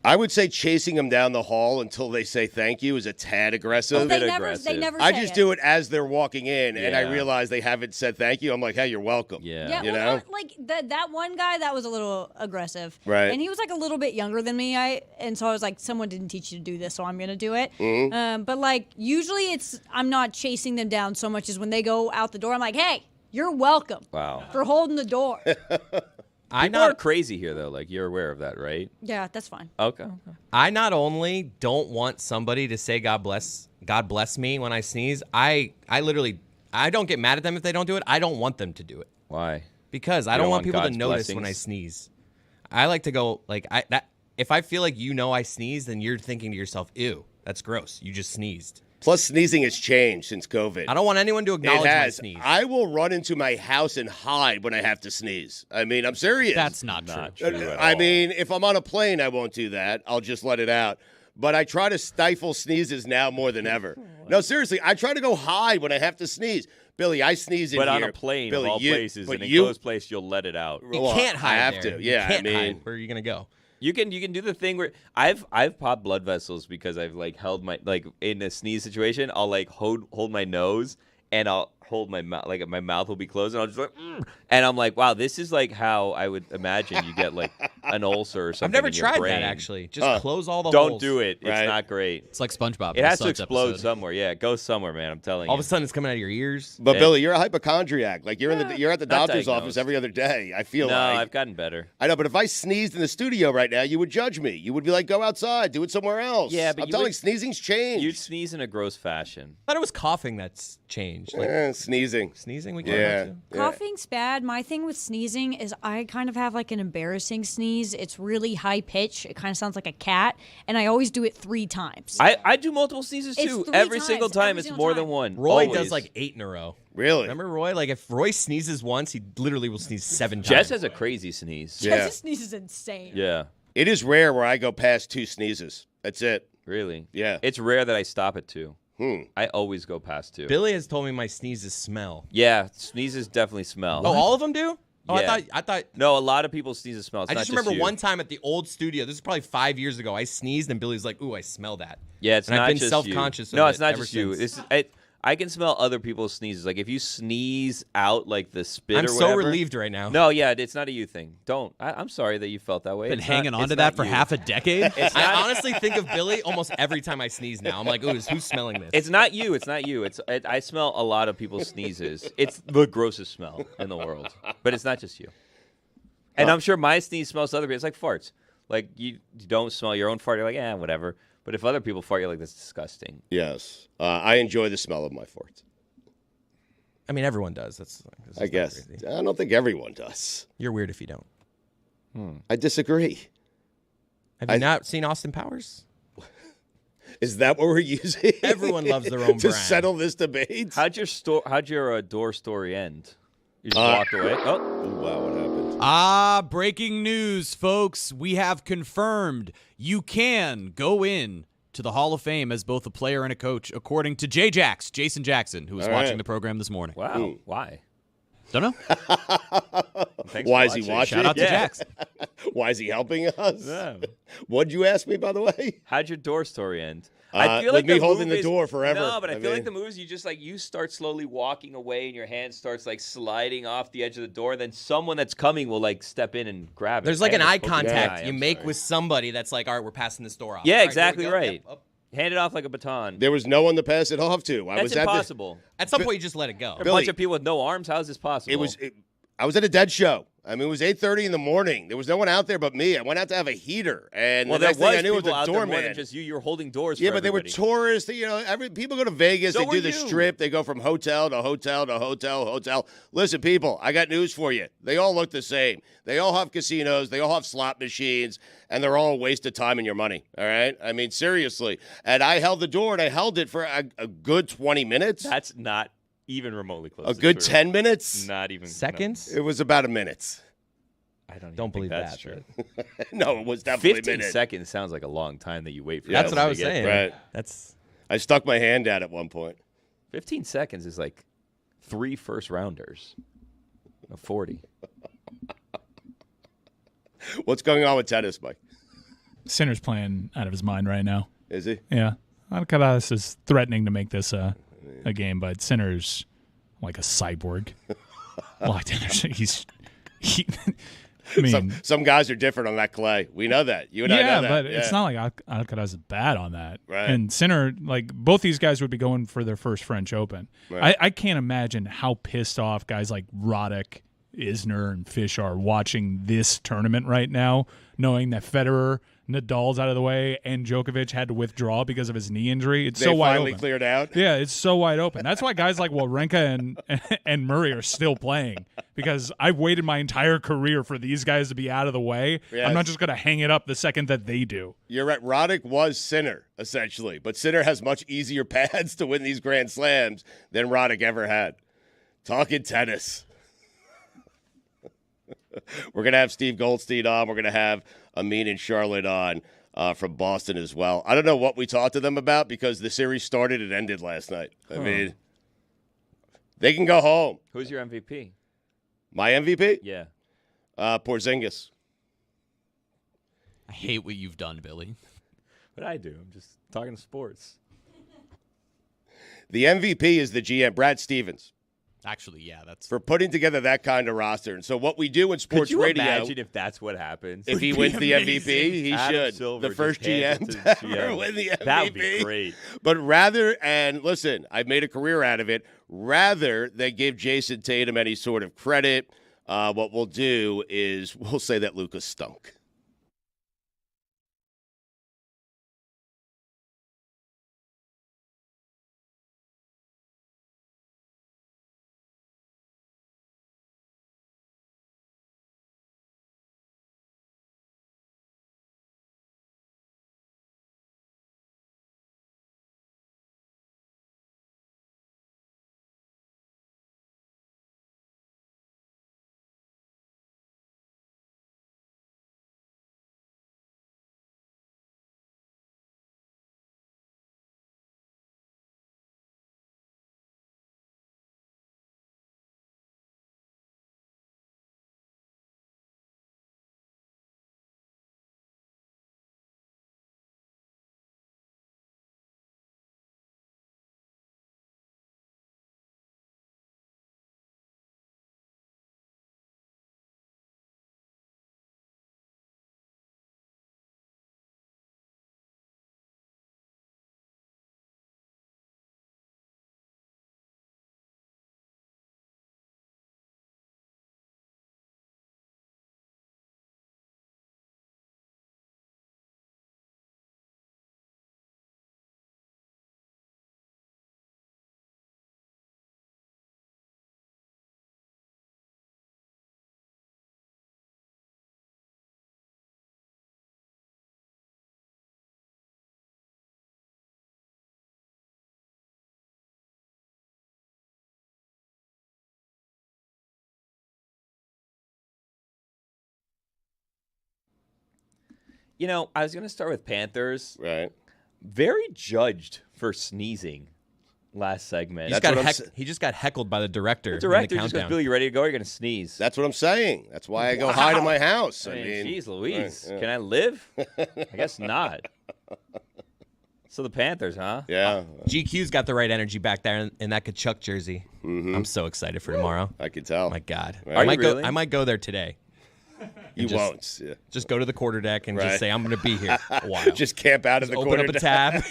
I would say chasing them down the hall until they say thank you is a tad aggressive. bit they aggressive. never I say just it. do it as they're walking in, and I Yeah. realize they haven't said thank you. I'm like, hey, you're welcome. Yeah. Yeah, You well, know? like that one guy that was a little aggressive, Right. And he was like a little bit younger than me. And so I was like, someone didn't teach you to do this, so I'm gonna do it. But like usually I'm not chasing them down so much as when they go out the door, I'm like, hey, you're welcome. Wow. For holding the door. People are crazy here, though. Like, you're aware of that, right? Yeah, that's fine. Okay. I not only don't want somebody to say God bless me when I sneeze. I literally don't get mad at them if they don't do it. I don't want them to do it Why? because I You don't don't want want people to God's notice when I blessings? sneeze. I like to go like if I feel like you know I sneeze, then you're thinking to yourself, "Ew, that's gross. You just sneezed." Plus, sneezing has changed since COVID. I don't want anyone to It acknowledge my has. sneeze. I will run into my house and hide when I have to sneeze. I mean, I'm serious. That's not true. Not true at I all. mean, if I'm on a plane, I won't do that. I'll just let it out. But I try to stifle sneezes now more than ever. No, seriously, I try to go hide when I have to sneeze. Billy, I sneeze in But here. on a plane, Billy, of all you- places, but in an you- enclosed place, you'll let it out. You Well, can't hide I have there. to. Yeah, you can't I mean- hide. Where are you gonna go? You can do the thing where I've popped blood vessels because I've like held my like in a sneeze situation. I'll like hold my nose and I'll hold my mouth, like my mouth will be closed, and I'll just like, and I'm like, wow, this is like how I would imagine you get like an ulcer or something. I've never in your tried brain. that actually. Just close all the Don't holes. do it. It's Right. not great. It's like SpongeBob. It in the has to Suds explode episode. somewhere. Yeah, it goes somewhere, man. I'm telling All you. of a sudden, it's coming out of your ears. But Yeah. Billy, you're a hypochondriac. Like you're you're at the Not doctor's office diagnosed. every other day. I feel No, like. I've gotten better. I know, but if I sneezed in the studio right now, you would judge me. You would be like, "Go outside, do it somewhere else." Yeah, but I'm you telling would- you, sneezing's changed. You'd sneeze in a gross fashion. I thought it was coughing that's changed. Like Sneezing. sneezing, we can't Yeah. do. Coughing's bad. My thing with sneezing is I kind of have like an embarrassing sneeze. It's really high pitch. It kind of sounds like a cat, and I always do it 3 times. I do multiple sneezes It's too. 3 Every times, single time, every it's single more time. than one. Roy Always. does like 8 in a row. Really? Remember Roy? Like if Roy sneezes once, he literally will sneeze 7 times. Jess has a crazy sneeze. Yeah. Jess's sneeze is insane. Yeah, It is rare where I go past 2 sneezes. That's it. really. Yeah. It's rare that I stop at 2. Hmm. I always go past 2. Billy has told me my sneezes smell. Yeah, sneezes definitely smell. Oh, all of them do? Oh, Yeah. I thought. No, a lot of people's sneezes smell. It's I not just remember you. one time at the old studio. This is probably 5 years ago. I sneezed and Billy's like, "Ooh, I smell that." Yeah, it's and not I've been just self-conscious You. of No, it it's not ever just you. since. I can smell other people's sneezes. Like if you sneeze out like the spit I'm or so whatever. relieved right now. No, yeah, it's not a you thing. Don't. I'm sorry that you felt that way. Been It's hanging not- on it's to that not for you. half a decade. I honestly think of Billy almost every time I sneeze now. I'm like, "Ooh, who's smelling this?" It's not you. It's not you. I smell a lot of people's sneezes. It's the grossest smell in the world. But it's not just you. And I'm sure my sneeze smells to other people. It's like farts. Like you don't smell your own fart. You're like, whatever. But if other people fart, you're like, that's disgusting. Yes. I enjoy the smell of my farts. I mean, everyone does. That's I guess. crazy. I don't think everyone does. You're weird if you don't. I disagree. Have you not seen Austin Powers? Is that what we're using? Everyone loves their own to brand. settle this debate. How'd your door story end? You just walked away. Oh, wow, what happened? Breaking news, folks. We have confirmed you can go in to the Hall of Fame as both a player and a coach, according to Jason Jackson, who was watching the program this morning. wow. Why? Don't know. Why is he watching? Shout out to Jackson. Why is he helping us? Yeah. What'd you ask me, by the way? How'd your door story end? With me holding the door forever. No, but I feel like the moves, you start slowly walking away and your hand starts like sliding off the edge of the door. Then someone that's coming will like step in and grab it. There's like an eye Yeah, contact you I'm make sorry. with somebody that's like, all right, we're passing this door off. Yeah, All right, exactly here we go. right. Yep, up. Hand it off like a baton. There was no one to pass it off to. That's impossible. At some point, you just let it go. A bunch of people with no arms. How is this possible? I was at a dead show. I mean, it was 8:30 in the morning. There was no one out there but me. I went out to have a heater, and well, the there next thing was I knew was people the out there more than doorman. just you. You're holding doors. Yeah, for but they were everybody. tourists. You know, people go to Vegas. So they do were the you. strip. They go from hotel to hotel to hotel. Listen, people, I got news for you. They all look the same. They all have casinos. They all have slot machines, and they're all a waste of time and your money. All right? I mean, seriously. And I held the door, and I held it for a good 20 minutes. That's not even remotely close. A to good true. 10 minutes. Not even Seconds? It was about a minute. I don't Don't think believe that's that. true. No, it was definitely 15 a minute. seconds sounds like a long time that you wait for. That's what someone I was to get saying. there. Right. That's I stuck my hand out at one point. 15 seconds is like 3 first rounders. No, 40. What's going on with tennis, Mike? Sinner's playing out of his mind right now. Is he? Yeah. Alcaraz is threatening to make this a game, but Sinner's like a cyborg. Well, I mean, Some guys are different on that clay. We know that. You and I know that. but it's not like Alcaraz is bad on that. Right. And Sinner, like both these guys would be going for their first French Open. Right. I can't imagine how pissed off guys like Roddick, Isner, and Fish are watching this tournament right now, knowing that Federer, Nadal's out of the way, and Djokovic had to withdraw because of his knee injury. It's They so wide finally open. cleared out. Yeah, it's so wide open. That's why guys like Wawrinka and Murray are still playing, because I've waited my entire career for these guys to be out of the way. Yes. I'm not just going to hang it up the second that they do. You're right. Roddick was Sinner, essentially. But Sinner has much easier paths to win these Grand Slams than Roddick ever had. Talking tennis. We're going to have Steve Goldstein on. We're going to have Amin and Charlotte on from Boston as well. I don't know what we talked to them about because the series started and ended last night. I mean, they can go home. Who's your MVP? My MVP? Yeah. Porzingis. I hate what you've done, Billy. What I do? I'm just talking sports. The MVP is the GM, Brad Stevens, Actually, yeah, that's for putting together that kind of roster. And so what we do in sports Could you radio, imagine if that's what happens? if he wins the MVP, he Adam should. Silver The first just hands GM it to to the ever GM. win the MVP. That would be great. But rather, and listen, I've made a career out of it, rather than give Jason Tatum any sort of credit, what we'll do is we'll say that Luka stunk. You know, I was going to start with Panthers. Right. Very judged for sneezing last segment. He just got heckled by the director. The director in the just goes, countdown. Bill, you ready to go? You're going to sneeze. That's what I'm saying. That's why I go hide in my house. I mean, geez, Louise. right, yeah. Can I live? I guess not. So the Panthers, huh? Yeah. GQ's got the right energy back there in that Kachuk jersey. I'm so excited for tomorrow. I can tell. My God. Right. Are you really? I might go there today. You just- won't. Yeah. Just go to the quarterdeck and Right. just say, I'm going to be here a while. Just camp out in the open corner. up a tab.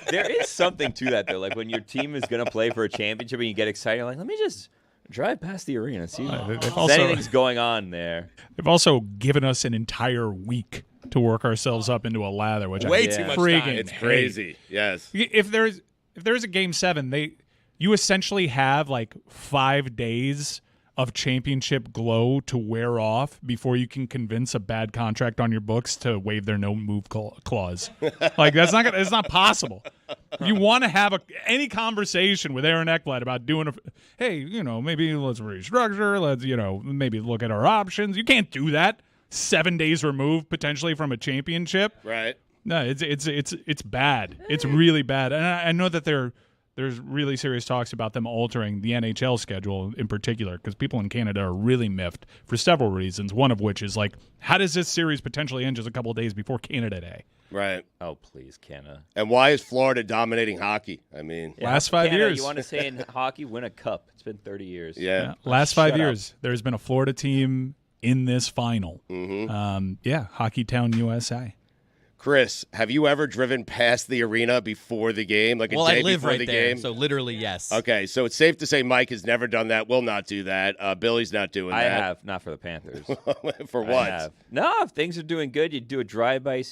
There is something to that, though. Like when your team is going to play for a championship and you get excited, you're like, let me just drive past the arena and see they've if also- anything's going on there. They've also given us an entire week to work ourselves up into a lather, which Way I too much friggin' time. It's hate. crazy. Yes. If there's a game 7, you essentially have like 5 days of championship glow to wear off before you can convince a bad contract on your books to waive their no move clause. Like it's not possible. If you want to have any conversation with Aaron Eckblad about doing hey, maybe let's restructure, let's maybe look at our options. You can't do that. 7 days removed potentially from a championship. Right. No, it's bad. It's really bad. And I know that there's really serious talks about them altering the NHL schedule in particular because people in Canada are really miffed for several reasons, one of which is like, how does this series potentially end just a couple of days before Canada Day? Right. Oh, please, Canada. And why is Florida dominating hockey? I mean, Last 5 Canada, years. You want to say in hockey, win a cup. It's been 30 years. yeah. Last 5 Shut years, there's been a Florida team in this final. Hockey Town, USA. Chris, have you ever driven past the arena before the game, like a Well, day I live before right the there, game? so literally yes. Okay, so it's safe to say Mike has never done that, will not do that. Billy's not doing I that. have, not for the Panthers. For I what? have. No, if things are doing good, you do a drive-by.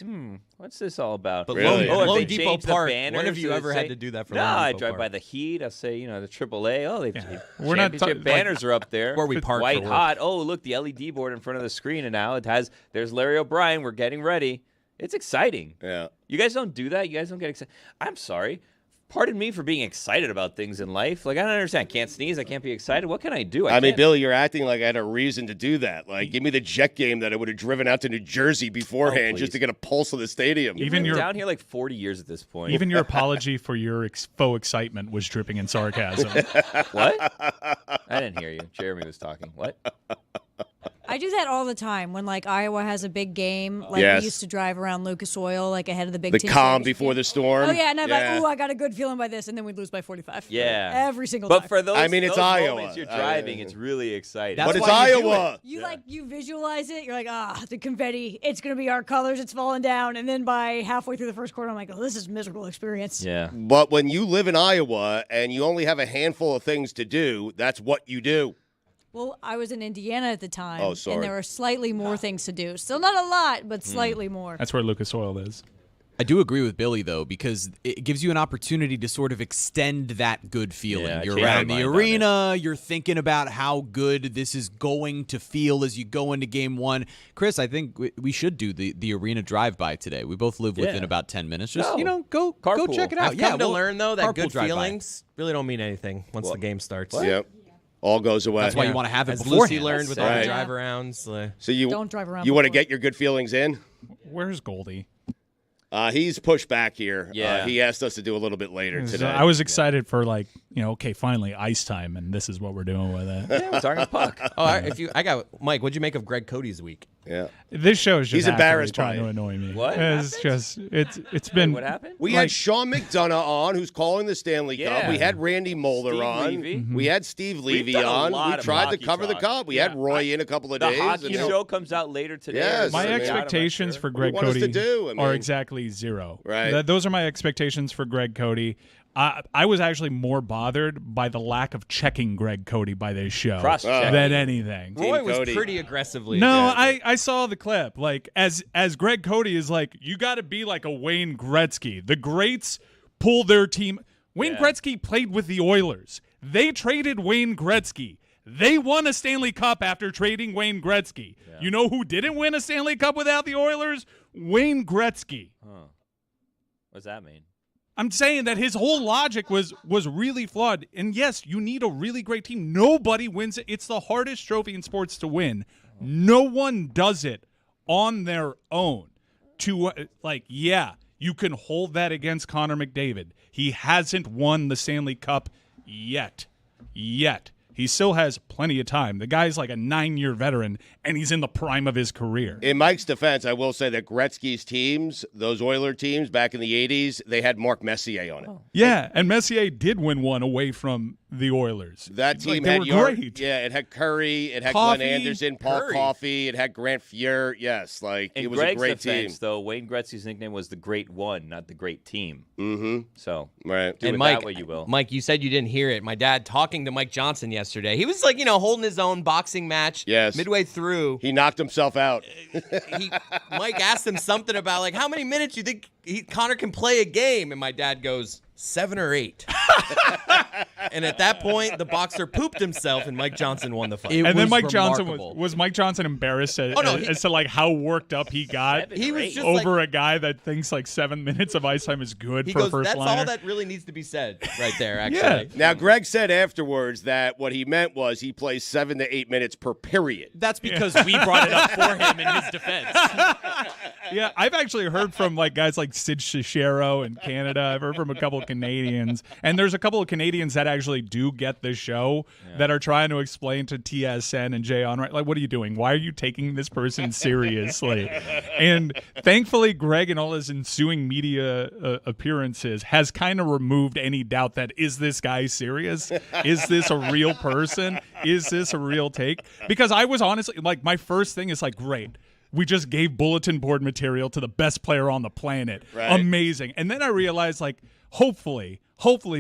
What's this all about? But Really? if Lone they Depot change the Park, banners, when have you so ever they had say- to do that for No, Lone I Depot drive Park? by the Heat. I'll say, the AAA. Oh, they've We're not championship banners are up there. Where we park White for work. hot. Oh, look, the LED board in front of the screen, and now there's Larry O'Brien. We're getting ready. It's exciting. Yeah. You guys don't do that? You guys don't get excited? I'm sorry. Pardon me for being excited about things in life. Like, I don't understand. I can't sneeze. I can't be excited. What can I do? I mean, can't- Billy, you're acting like I had a reason to do that. Like, give me the Jet game that I would have driven out to New Jersey beforehand just please. to get a pulse of the stadium. You've Even been your- down here like 40 years at this point. Even your apology for your faux excitement was dripping in sarcasm. What? I didn't hear you. Jeremy was talking. What? I do that all the time when like Iowa has a big game. Like Yes. we used to drive around Lucas Oil like ahead of the Big The Ten calm championship before game. the storm. Oh yeah, and I'm Yeah. like, ooh, I got a good feeling by this, and then we'd lose by 45. Yeah. every single But time. for those, I mean, it's those Iowa. moments you're driving, it's really exciting. That's But it's why you do Iowa. you visualize it. You're like, the confetti. It's gonna be our colors. It's falling down, and then by halfway through the first quarter, I'm like, oh, this is a miserable experience. Yeah. But when you live in Iowa and you only have a handful of things to do, that's what you do. Well, I was in Indiana at the time, Oh, sorry. and there were slightly more things to do. Still not a lot, but slightly more. That's where Lucas Oil is. I do agree with Billy, though, because it gives you an opportunity to sort of extend that good feeling. Yeah, I You're changed around my the mind on arena. You're thinking about how good this is going to feel as you go into game one. Chris, I think we should do the arena drive-by today. We both live within Yeah. about 10 minutes. Just, No. go Carpool. check it out. I've come to we'll learn, though, that carpool good drive-by. feelings really don't mean anything once the game starts. Yep. All goes away. That's why you want to have it As beforehand. Lucy learned with all Right. the drive-arounds. So you Don't drive around You want to before. get your good feelings in? Where's Goldie? He's pushed back here. Yeah. He asked us to do a little bit later today. I was excited for okay, finally ice time, and this is what we're doing with it. Yeah, we're talking puck. Oh, I got Mike. What'd you make of Greg Cody's week? Yeah. This show is just He's actively embarrassed by trying to it. annoy me. What It's happened? just it's been What happened? We had Sean McDonough on, who's calling the Stanley Cup. Yeah. We had Randy Mulder Steve on. Levy. We had Steve Levy done a on. lot We of tried to hockey cover the talk. Cup. We Yeah. had Roy in a couple of The days. hockey and- show comes out later today. Yes, my I mean, expectations for What Greg do you want us Cody to do? I mean- are exactly zero. Right. Those are my expectations for Greg Cody. I was actually more bothered by the lack of checking Greg Cody by this show Cross-checking. than anything. Roy was Cody. pretty aggressively. No, I saw the clip. Like as Greg Cody is like, you got to be like a Wayne Gretzky. The greats pull their team. Wayne Gretzky played with the Oilers. They traded Wayne Gretzky. They won a Stanley Cup after trading Wayne Gretzky. Yeah. You know who didn't win a Stanley Cup without the Oilers? Wayne Gretzky. Huh. What does that mean? I'm saying that his whole logic was really flawed. And yes, you need a really great team. Nobody wins it. It's the hardest trophy in sports to win. No one does it on their own. you can hold that against Connor McDavid. He hasn't won the Stanley Cup yet. He still has plenty of time. The guy's like a 9-year veteran, and he's in the prime of his career. In Mike's defense, I will say that Gretzky's teams, those Oiler teams back in the 80s, they had Mark Messier on it. Yeah, and Messier did win one away from the Oilers. That team they had were great. Yeah, it had Curry, it had Coffey, Glenn Anderson, Paul Curry. Coffey, it had Grant Fuhr. Yes, like In it was Greg's a great defense, team. though, Wayne Gretzky's nickname was the Great One, not the Great Team. Mm-hmm. So Right. do And it Mike, that way you will. Mike, you said you didn't hear it. My dad talking to Mike Johnson yesterday. He was like, holding his own boxing match. Yes. Midway through, He knocked himself out. Mike asked him something about like how many minutes you think Connor can play a game, and my dad goes 7 or 8. And at that point, the boxer pooped himself, and Mike Johnson won the fight. And then was Mike Johnson remarkable. was Mike Johnson embarrassed as to like how worked up he got He was just over like, a guy that thinks like 7 minutes of ice time is good he for goes, a first that's liner. all that really needs to be said right there, actually. Yeah. Now, Greg said afterwards that what he meant was he plays 7 to 8 minutes per period. That's because we brought it up for him in his defense. Yeah, I've actually heard from like guys like Sid Shishero in Canada. I've heard from a couple of Canadians, and there's a couple of Canadians that actually do get the show that are trying to explain to TSN and Jay Onrait, like, what are you doing? Why are you taking this person seriously? And thankfully, Greg and all his ensuing media appearances has kind of removed any doubt that is this guy serious? Is this a real person? Is this a real take? Because I was honestly like, my first thing is like, great. We just gave bulletin board material to the best player on the planet. Right. Amazing. And then I realized, like, hopefully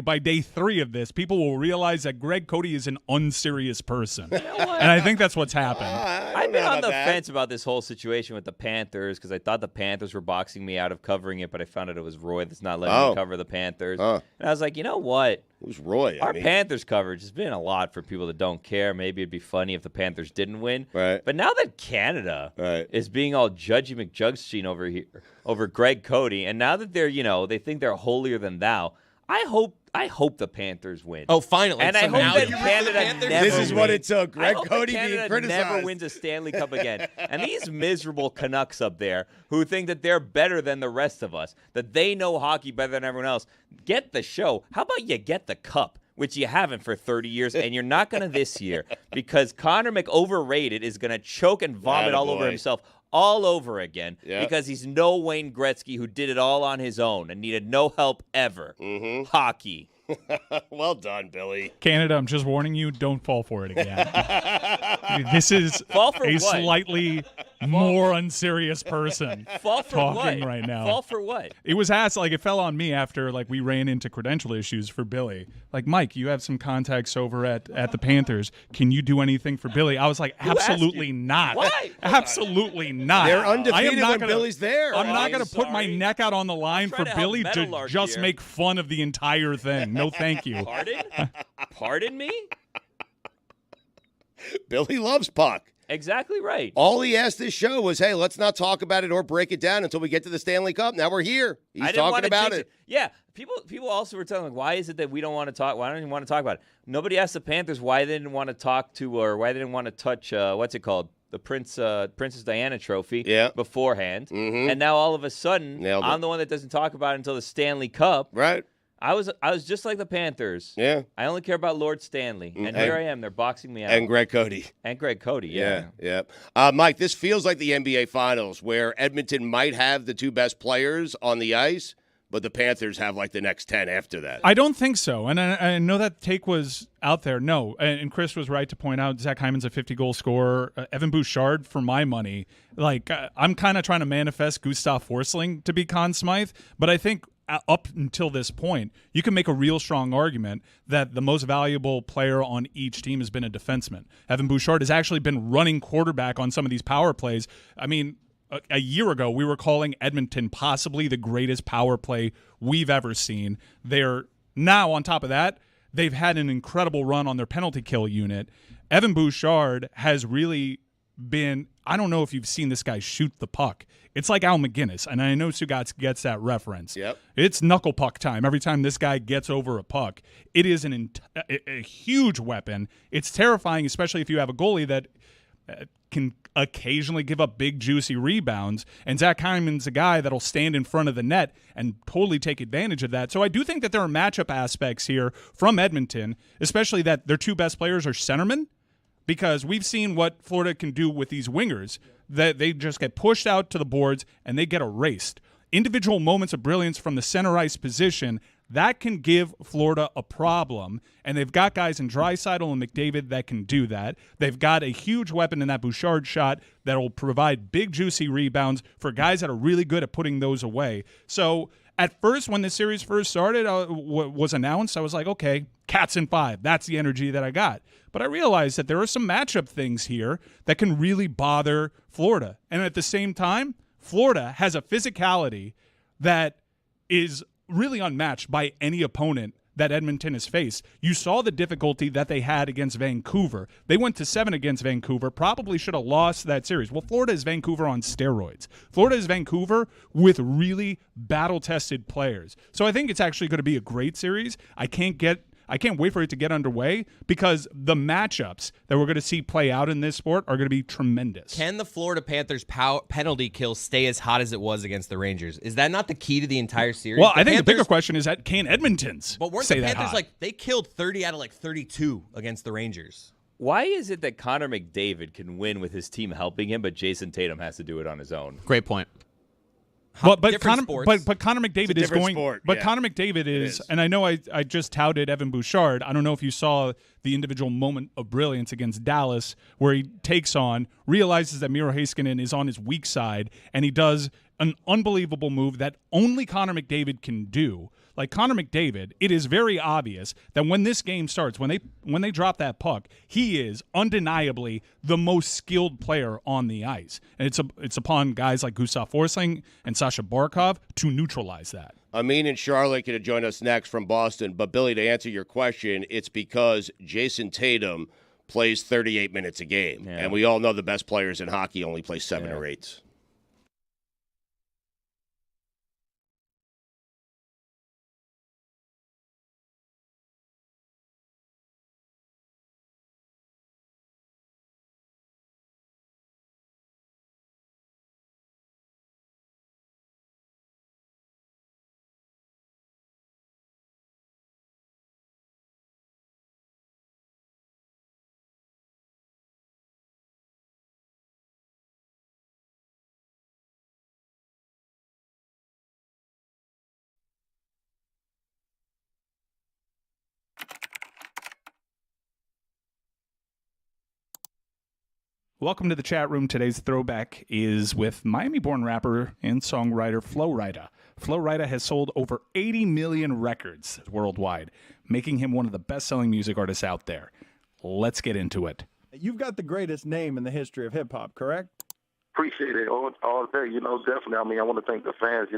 by day 3 of this, people will realize that Greg Cody is an unserious person. And I think that's what's happened. I've been on the fence about this whole situation with the Panthers because I thought the Panthers were boxing me out of covering it, but I found out it was Roy that's not letting me cover the Panthers. And I was like, you know what? Who's Roy? Our Panthers coverage has been a lot for people that don't care. Maybe it'd be funny if the Panthers didn't win. Right. But now that Canada is being all Judgy McJugstein over here, over Greg Cody, and now that they're, they think they're holier than thou, I hope the Panthers win. Oh, finally. And so I hope now that you Canada Panthers? never This is what it took. I Greg hope Cody that being Canada criticized. never wins a Stanley Cup again. And these miserable Canucks up there who think that they're better than the rest of us, that they know hockey better than everyone else, get the show. How about you get the cup? Which you haven't for 30 years, and you're not going to this year because Connor McOverrated is going to choke and vomit all over himself all over again because he's no Wayne Gretzky who did it all on his own and needed no help ever. Hockey. Well done, Billy. Canada, I'm just warning you, don't fall for it again. This is Fall for a what? slightly more unserious person Fall for talking what? right now. Fall for what? It was asked, like, it fell on me after, like, we ran into credential issues for Billy. Like, Mike, you have some contacts over at the Panthers. Can you do anything for Billy? I was like, absolutely not. Why? Absolutely not. They're I am undefeated not when gonna- Billy's there. I'm not going to put my sorry. neck out on the line for trying to help Billy to Meadowlark just here. make fun of the entire thing. No, thank you. Pardon? Pardon me? Billy loves puck. Exactly right. All he asked this show was, hey, let's not talk about it or break it down until we get to the Stanley Cup. Now we're here. He's I didn't talking wanna about jinx it. Yeah, people also were telling me, why is it that we don't want to talk? Why don't you want to talk about it? Nobody asked the Panthers why they didn't want to talk to or why they didn't want to touch what's it called? The Princess Diana Trophy beforehand. And now all of a sudden, Nailed it. I'm the one that doesn't talk about it until the Stanley Cup. Right. I was just like the Panthers. Yeah. I only care about Lord Stanley. And here I am. They're boxing me out. And Greg Cody. And Greg Cody, Yeah. Mike, this feels like the NBA Finals where Edmonton might have the 2 best players on the ice, but the Panthers have like the next 10 after that. I don't think so. And I know that take was out there. No. And Chris was right to point out Zach Hyman's a 50-goal scorer. Evan Bouchard, for my money, like I'm kind of trying to manifest Gustav Forsling to be Conn Smythe, but I think up until this point, you can make a real strong argument that the most valuable player on each team has been a defenseman. Evan Bouchard has actually been running quarterback on some of these power plays. I mean, a year ago, we were calling Edmonton possibly the greatest power play we've ever seen. They're now, on top of that, they've had an incredible run on their penalty kill unit. Evan Bouchard has really been, I don't know if you've seen this guy shoot the puck. It's like Al McGinnis, and I know Stugotz gets that reference. Yep. It's knuckle puck time. Every time this guy gets over a puck, it is a huge weapon. It's terrifying, especially if you have a goalie that can occasionally give up big, juicy rebounds, and Zach Hyman's a guy that'll stand in front of the net and totally take advantage of that. So I do think that there are matchup aspects here from Edmonton, especially that their two best players are centermen, because we've seen what Florida can do with these wingers, that they just get pushed out to the boards and they get erased. Individual moments of brilliance from the center ice position, that can give Florida a problem, and they've got guys in Draisaitl and McDavid that can do that. They've got a huge weapon in that Bouchard shot that will provide big, juicy rebounds for guys that are really good at putting those away. So at first, when the series first started, was announced, I was like, okay, Cats in 5. That's the energy that I got. But I realized that there are some matchup things here that can really bother Florida. And at the same time, Florida has a physicality that is really unmatched by any opponent that Edmonton has faced. You saw the difficulty that they had against Vancouver. They went to 7 against Vancouver, probably should have lost that series. Well, Florida is Vancouver on steroids. Florida is Vancouver with really battle-tested players. So I think it's actually going to be a great series. I can't wait for it to get underway because the matchups that we're going to see play out in this sport are going to be tremendous. Can the Florida Panthers penalty kill stay as hot as it was against the Rangers? Is that not the key to the entire series? Well, I think the bigger question is that can Edmonton's but weren't stay the that Panthers hot? like they killed 30 out of like 32 against the Rangers? Why is it that Connor McDavid can win with his team helping him, but Jason Tatum has to do it on his own? Great point. But different sports. Connor McDavid is going. Sport, but yeah. Connor McDavid is, and I know I just touted Evan Bouchard. I don't know if you saw the individual moment of brilliance against Dallas where he takes on, realizes that Miro Heiskanen is on his weak side, and he does an unbelievable move that only Connor McDavid can do. Like Connor McDavid, it is very obvious that when this game starts, when they drop that puck, he is undeniably the most skilled player on the ice. And it's upon guys like Gustav Forsling and Sasha Barkov to neutralize that. Amin and Charlotte going to join us next from Boston. But, Billy, to answer your question, it's because Jason Tatum plays 38 minutes a game. Yeah. And we all know the best players in hockey only play 7 or 8. Welcome to the chat room. Today's throwback is with Miami-born rapper and songwriter Flo Rida. Flo Rida has sold over 80 million records worldwide, making him one of the best-selling music artists out there. Let's get into it. You've got the greatest name in the history of hip-hop, correct? Appreciate it all day. Definitely. I mean, I want to thank the fans,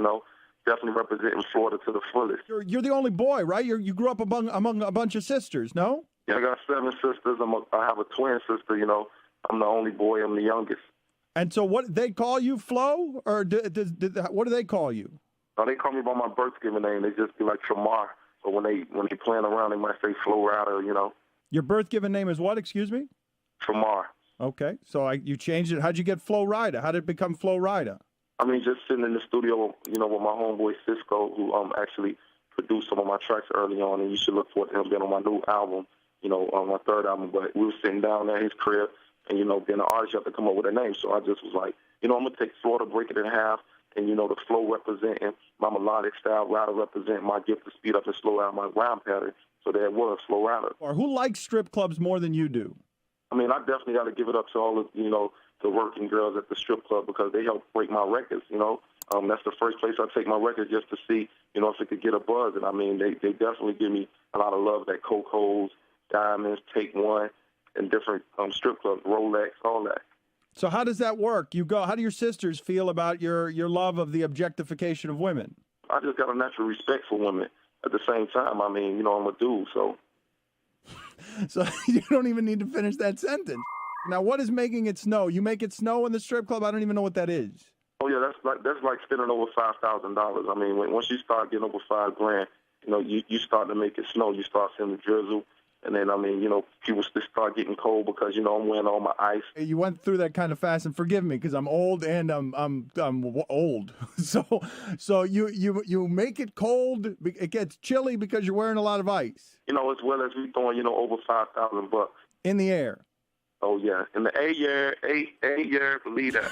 definitely representing Florida to the fullest. You're the only boy, right? You grew up among a bunch of sisters, no? Yeah, I got 7 sisters. I have a twin sister, I'm the only boy. I'm the youngest. And so what, they call you Flo? Or what do they call you? No, they call me by my birth given name. They just be like Tramar. But when they playing around, they might say Flo Rida, Your birth given name is what, excuse me? Tramar. Okay, so you changed it. How'd you get Flo Rida? How did it become Flo Rida? I mean, just sitting in the studio, with my homeboy Cisco, who actually produced some of my tracks early on, and you should look forward to him being on my new album, on my 3rd album. But we were sitting down at his crib, and, being an artist, you have to come up with a name. So I just was like, I'm going to take Florida, break it in half, and, the flow representing my melodic style, Rida representing my gift to speed up and slow down my rhyme pattern. So there it was, Flo Rida. Or who likes strip clubs more than you do? I mean, I definitely got to give it up to all of, the working girls at the strip club because they helped break my records, That's the first place I take my record just to see, if it could get a buzz. And, I mean, they definitely give me a lot of love at Coco's, Diamonds, Take One, and different strip clubs, Rolex, all that. So how does that work? How do your sisters feel about your love of the objectification of women? I just got a natural respect for women. At the same time, I mean, I'm a dude, so. So you don't even need to finish that sentence. Now, what is making it snow? You make it snow in the strip club? I don't even know what that is. Oh yeah, that's like spending over $5,000. I mean, once you start getting over $5,000, you start to make it snow. You start seeing the drizzle. And then, I mean, people just start getting cold because, I'm wearing all my ice. You went through that kind of fast, and forgive me because I'm old and I'm old. So you make it cold. It gets chilly because you're wearing a lot of ice. As well as we throwing, over $5,000 in the air. Oh yeah, in the A-year, believe that.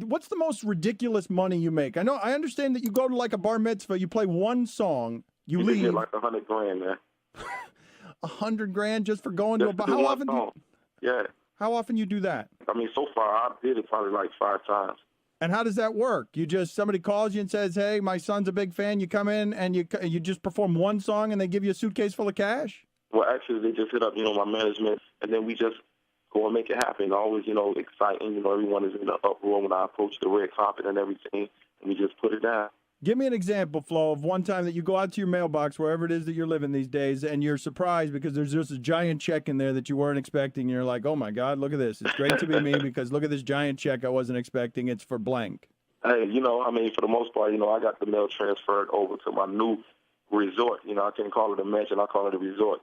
What's the most ridiculous money you make? I understand that you go to like a bar mitzvah, you play one song, you leave. Get like $100,000, man. $100,000 just for going to a bar. How often? Yeah. How often you do that? I mean, so far I did it probably like 5 times. And how does that work? Somebody calls you and says, "Hey, my son's a big fan." You come in and you just perform one song, and they give you a suitcase full of cash. Well, actually, they just hit up, my management, and then we just go and make it happen. Always, exciting. Everyone is in the uproar when I approach the red carpet and everything, and we just put it down. Give me an example, Flo, of one time that you go out to your mailbox, wherever it is that you're living these days, and you're surprised because there's just a giant check in there that you weren't expecting. You're like, "Oh my God, look at this. It's great to be me because look at this giant check I wasn't expecting. It's for blank." Hey, for the most part, I got the mail transferred over to my new resort. I can't call it a mansion. I call it a resort,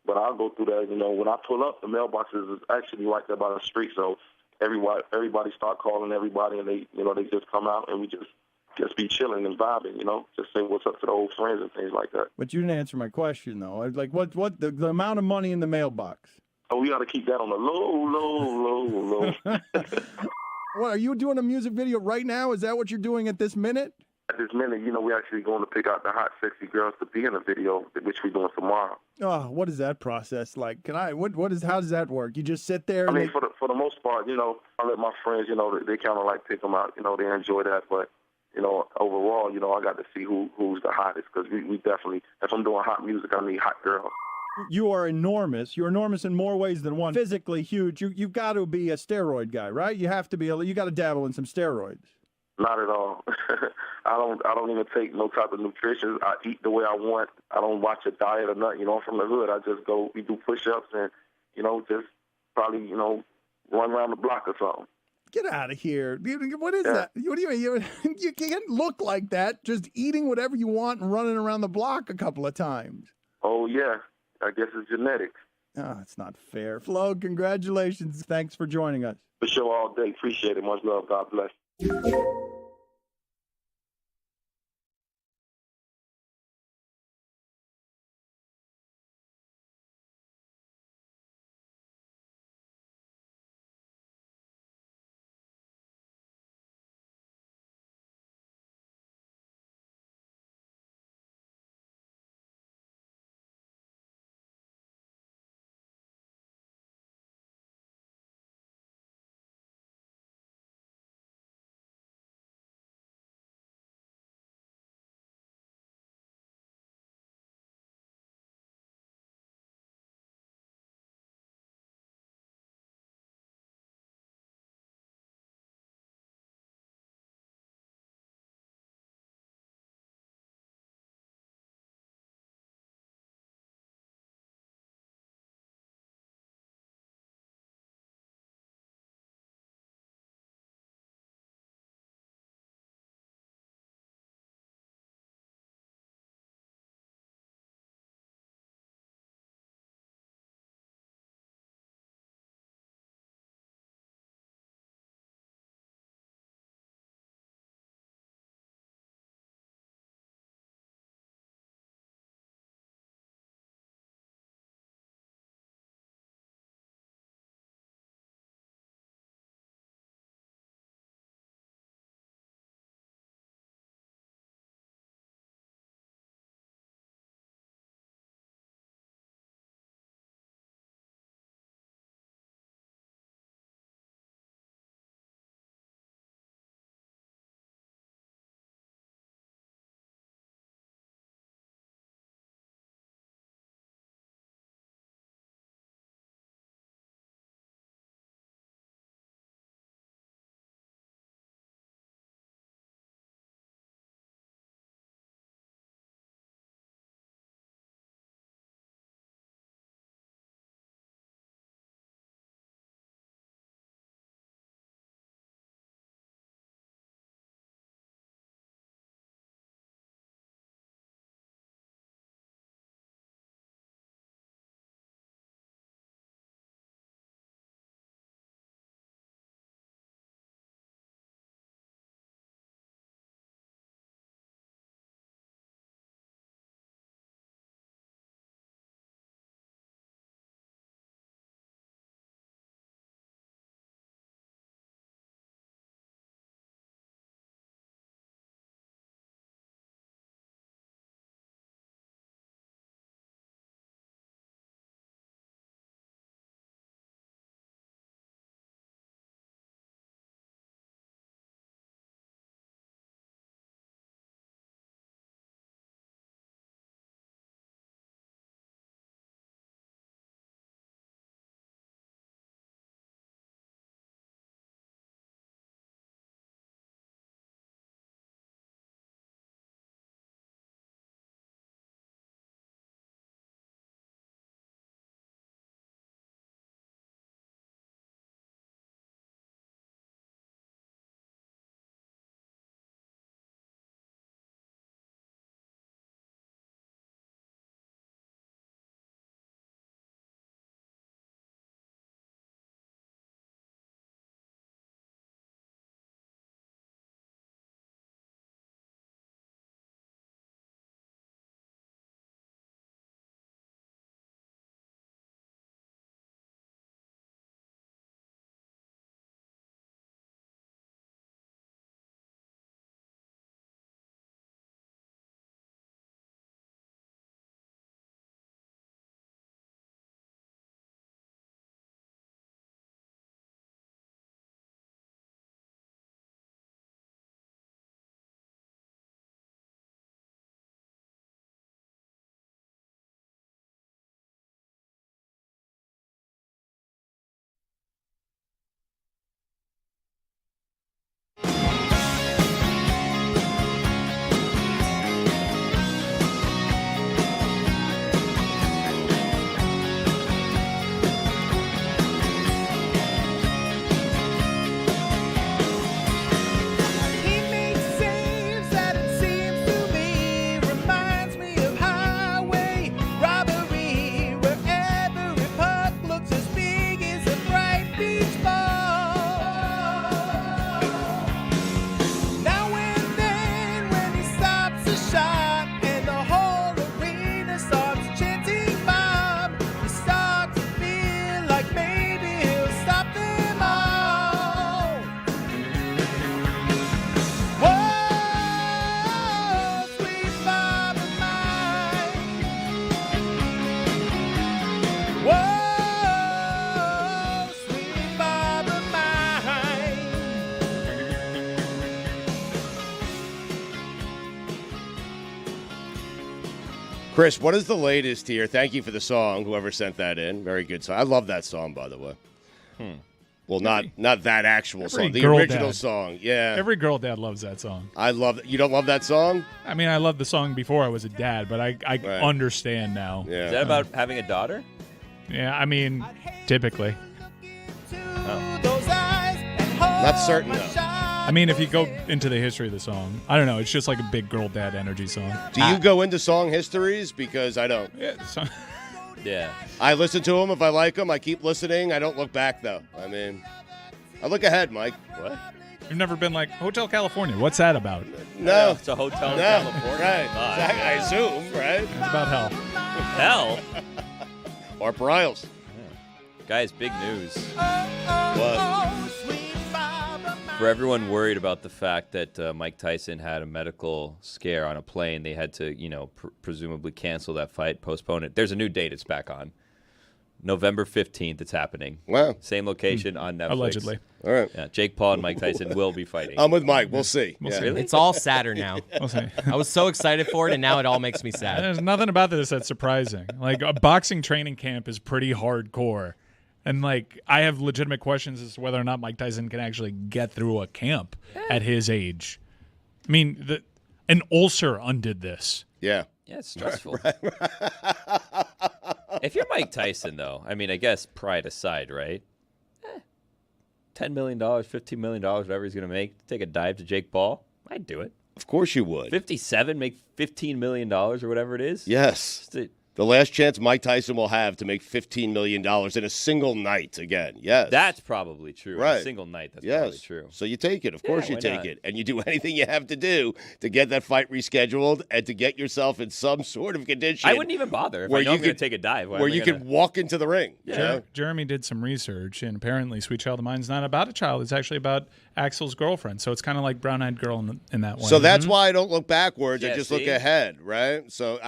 But I'll go through that, when I pull up, the mailboxes is actually right there by the street. So everybody start calling everybody, and they just come out, and we just be chilling and vibing, just say what's up to the old friends and things like that. But you didn't answer my question, though. Like, what the amount of money in the mailbox? Oh, we got to keep that on the low. What, are you doing a music video right now? Is that what you're doing at this minute? At this minute, we're actually going to pick out the hot, sexy girls to be in the video, which we're doing tomorrow. Oh, what is that process like? How does that work? You just sit there? I mean, for the most part, I let my friends, they kind of like pick them out, they enjoy that, but overall, I got to see who's the hottest because we definitely, if I'm doing hot music, I need hot girls. You are enormous. You're enormous in more ways than one. Physically huge. You've got to be a steroid guy, right? You have to be. You got to dabble in some steroids. Not at all. I don't even take no type of nutrition. I eat the way I want. I don't watch a diet or nothing. I'm from the hood. I just go. We do push-ups and just probably run around the block or something. Get out of here. What is that? What do you mean? You can't look like that just eating whatever you want and running around the block a couple of times. Oh, yeah. I guess it's genetics. Oh, it's not fair. Flo, congratulations. Thanks for joining us. For sure, all day. Appreciate it. Much love. God bless. Chris, what is the latest here? Thank you for the song, whoever sent that in. Very good song. I love that song, by the way. Well, not that actual song. The original song. Yeah. Every girl dad loves that song. I love it. You don't love that song? I mean, I loved the song before I was a dad, but I understand now. Yeah. Is that about having a daughter? Yeah, I mean, typically. Not certain, though. I mean, if you go into the history of the song, I don't know. It's just like a big girl dad energy song. Do you go into song histories? Because I don't. Yeah. I listen to them if I like them. I keep listening. I don't look back, though. I mean, I look ahead, Mike. What? You've never been like, Hotel California. What's that about? No. It's a hotel in California. Right. Exactly. I assume, right? It's about hell. Hell. Or Bryles. Guys, big news. What? For everyone worried about the fact that Mike Tyson had a medical scare on a plane, they had to, presumably cancel that fight, postpone it. There's a new date it's back on. November 15th, it's happening. Wow. Same location on Netflix. Allegedly. All right. Yeah, Jake Paul and Mike Tyson will be fighting. I'm with Mike. We'll see. We'll see. Really? It's all sadder now. We'll see. I was so excited for it, and now it all makes me sad. There's nothing about this that's surprising. Like, a boxing training camp is pretty hardcore. And, like, I have legitimate questions as to whether or not Mike Tyson can actually get through a camp at his age. I mean, an ulcer undid this. Yeah. Yeah, it's stressful. If you're Mike Tyson, though, I mean, I guess pride aside, right? $10 million, $15 million, whatever he's going to make, take a dive to Jake Paul, I'd do it. Of course you would. 57, make $15 million or whatever it is? Yes. The last chance Mike Tyson will have to make $15 million in a single night again. Yes. That's probably true. Right. In a single night, that's yes. probably true. So you take it. Of course you why take not? it. And you do anything you have to do to get that fight rescheduled and to get yourself in some sort of condition. I wouldn't even bother if I know I'm going to take a dive. Where you could walk into the ring. Yeah. You know? Jeremy did some research, and apparently Sweet Child of Mine is not about a child. It's actually about Axel's girlfriend. So it's kind of like Brown-Eyed Girl in that way. So that's why I don't look backwards. Yeah, I just see? look ahead, right? So